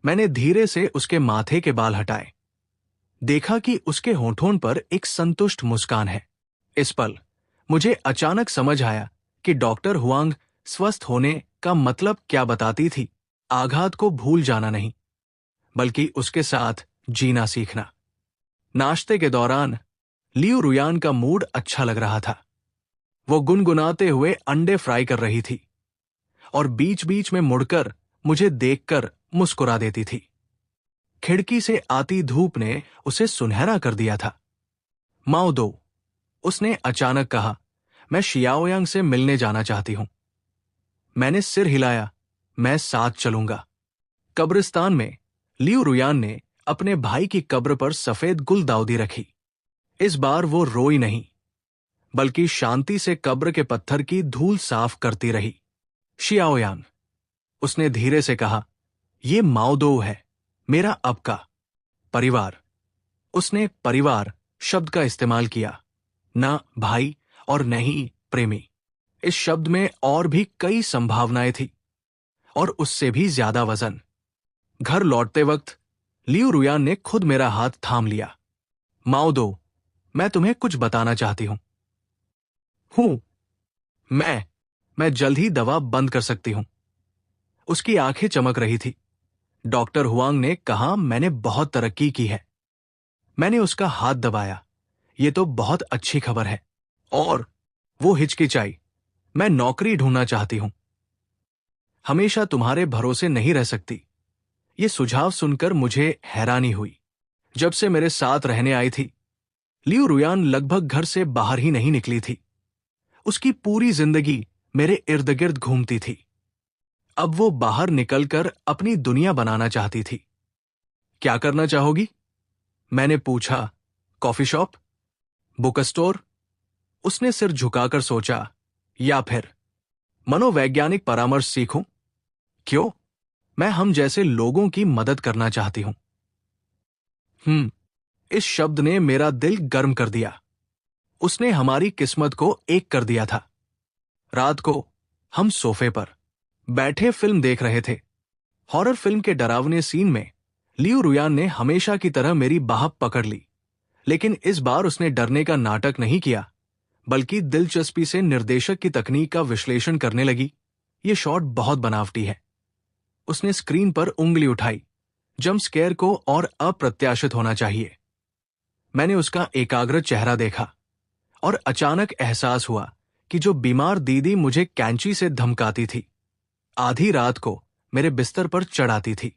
मैंने धीरे से उसके माथे के बाल हटाए। देखा कि उसके होठों पर एक संतुष्ट मुस्कान है। इस पल मुझे अचानक समझ आया कि डॉक्टर हुआंग स्वस्थ होने का मतलब क्या बताती थी। आघात को भूल जाना नहीं, बल्कि उसके साथ जीना सीखना। नाश्ते के दौरान लियू रुयान का मूड अच्छा लग रहा था। वो गुनगुनाते हुए अंडे फ्राई कर रही थी और बीच बीच में मुड़कर मुझे देखकर मुस्कुरा देती थी। खिड़की से आती धूप ने उसे सुनहरा कर दिया था। माओदो, उसने अचानक कहा, मैं शियाओयांग से मिलने जाना चाहती हूं। मैंने सिर हिलाया। मैं साथ चलूंगा। कब्रिस्तान में लियू रुयान ने अपने भाई की कब्र पर सफेद गुलदाउदी रखी। इस बार वो रोई नहीं, बल्कि शांति से कब्र के पत्थर की धूल साफ करती रही। शियाओयांग, उसने धीरे से कहा, ये माओदो है, मेरा अब का परिवार। उसने परिवार शब्द का इस्तेमाल किया, ना भाई और न ही प्रेमी। इस शब्द में और भी कई संभावनाएं थी, और उससे भी ज्यादा वजन। घर लौटते वक्त लियू रुयान ने खुद मेरा हाथ थाम लिया। माओदो, मैं तुम्हें कुछ बताना चाहती हूं। मैं जल्द ही दवा बंद कर सकती हूं। उसकी आंखें चमक रही थी। डॉक्टर हुआंग ने कहा मैंने बहुत तरक्की की है। मैंने उसका हाथ दबाया। ये तो बहुत अच्छी खबर है। और वो हिचकिचाई। मैं नौकरी ढूंढना चाहती हूं। हमेशा तुम्हारे भरोसे नहीं रह सकती। ये सुझाव सुनकर मुझे हैरानी हुई। जब से मेरे साथ रहने आई थी, लियू रुयान लगभग घर से बाहर ही नहीं निकली थी। उसकी पूरी जिंदगी मेरे इर्द गिर्द घूमती थी। अब वो बाहर निकलकर अपनी दुनिया बनाना चाहती थी। क्या करना चाहोगी? मैंने पूछा। Coffee shop? Book store? उसने सिर झुकाकर सोचा। या फिर मनोवैज्ञानिक परामर्श सीखूं? क्यों? मैं हम जैसे लोगों की मदद करना चाहती हूं। इस शब्द ने मेरा दिल गर्म कर दिया। उसने हमारी किस्मत को एक कर दिया था। रात को हम सोफे पर बैठे फिल्म देख रहे थे। हॉरर फिल्म के डरावने सीन में लियू रुयान ने हमेशा की तरह मेरी बाह पकड़ ली, लेकिन इस बार उसने डरने का नाटक नहीं किया, बल्कि दिलचस्पी से निर्देशक की तकनीक का विश्लेषण करने लगी। ये शॉट बहुत बनावटी है। उसने स्क्रीन पर उंगली उठाई। जंप स्केयर को और अप्रत्याशित होना चाहिए। मैंने उसका एकाग्र चेहरा देखा और अचानक एहसास हुआ कि जो बीमार दीदी मुझे कैंची से धमकाती थी, आधी रात को मेरे बिस्तर पर चढ़ाती थी,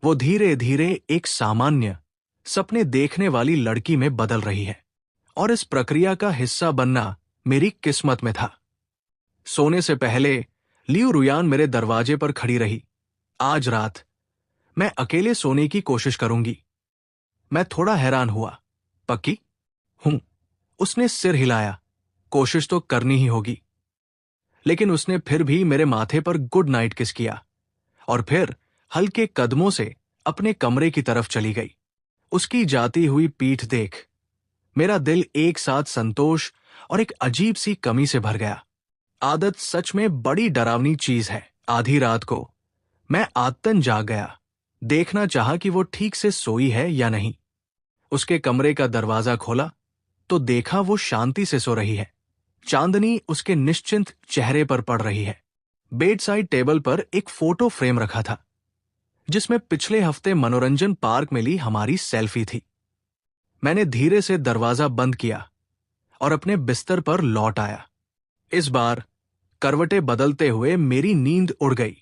वो धीरे धीरे एक सामान्य सपने देखने वाली लड़की में बदल रही है। और इस प्रक्रिया का हिस्सा बनना मेरी किस्मत में था। सोने से पहले लियू रुयान मेरे दरवाजे पर खड़ी रही। आज रात मैं अकेले सोने की कोशिश करूंगी। मैं थोड़ा हैरान हुआ। पक्की? हूं। उसने सिर हिलाया। कोशिश तो करनी ही होगी। लेकिन उसने फिर भी मेरे माथे पर गुड नाइट किस किया और फिर हल्के कदमों से अपने कमरे की तरफ चली गई। उसकी जाती हुई पीठ देख मेरा दिल एक साथ संतोष और एक अजीब सी कमी से भर गया। आदत सच में बड़ी डरावनी चीज है। आधी रात को मैं आदतन जाग गया। देखना चाहा कि वो ठीक से सोई है या नहीं। उसके कमरे का दरवाजा खोला तो देखा वो शांति से सो रही है। चांदनी उसके निश्चिंत चेहरे पर पड़ रही है। बेड साइड टेबल पर एक फोटो फ्रेम रखा था जिसमें पिछले हफ्ते मनोरंजन पार्क में ली हमारी सेल्फी थी। मैंने धीरे से दरवाजा बंद किया और अपने बिस्तर पर लौट आया। इस बार करवटें बदलते हुए मेरी नींद उड़ गई।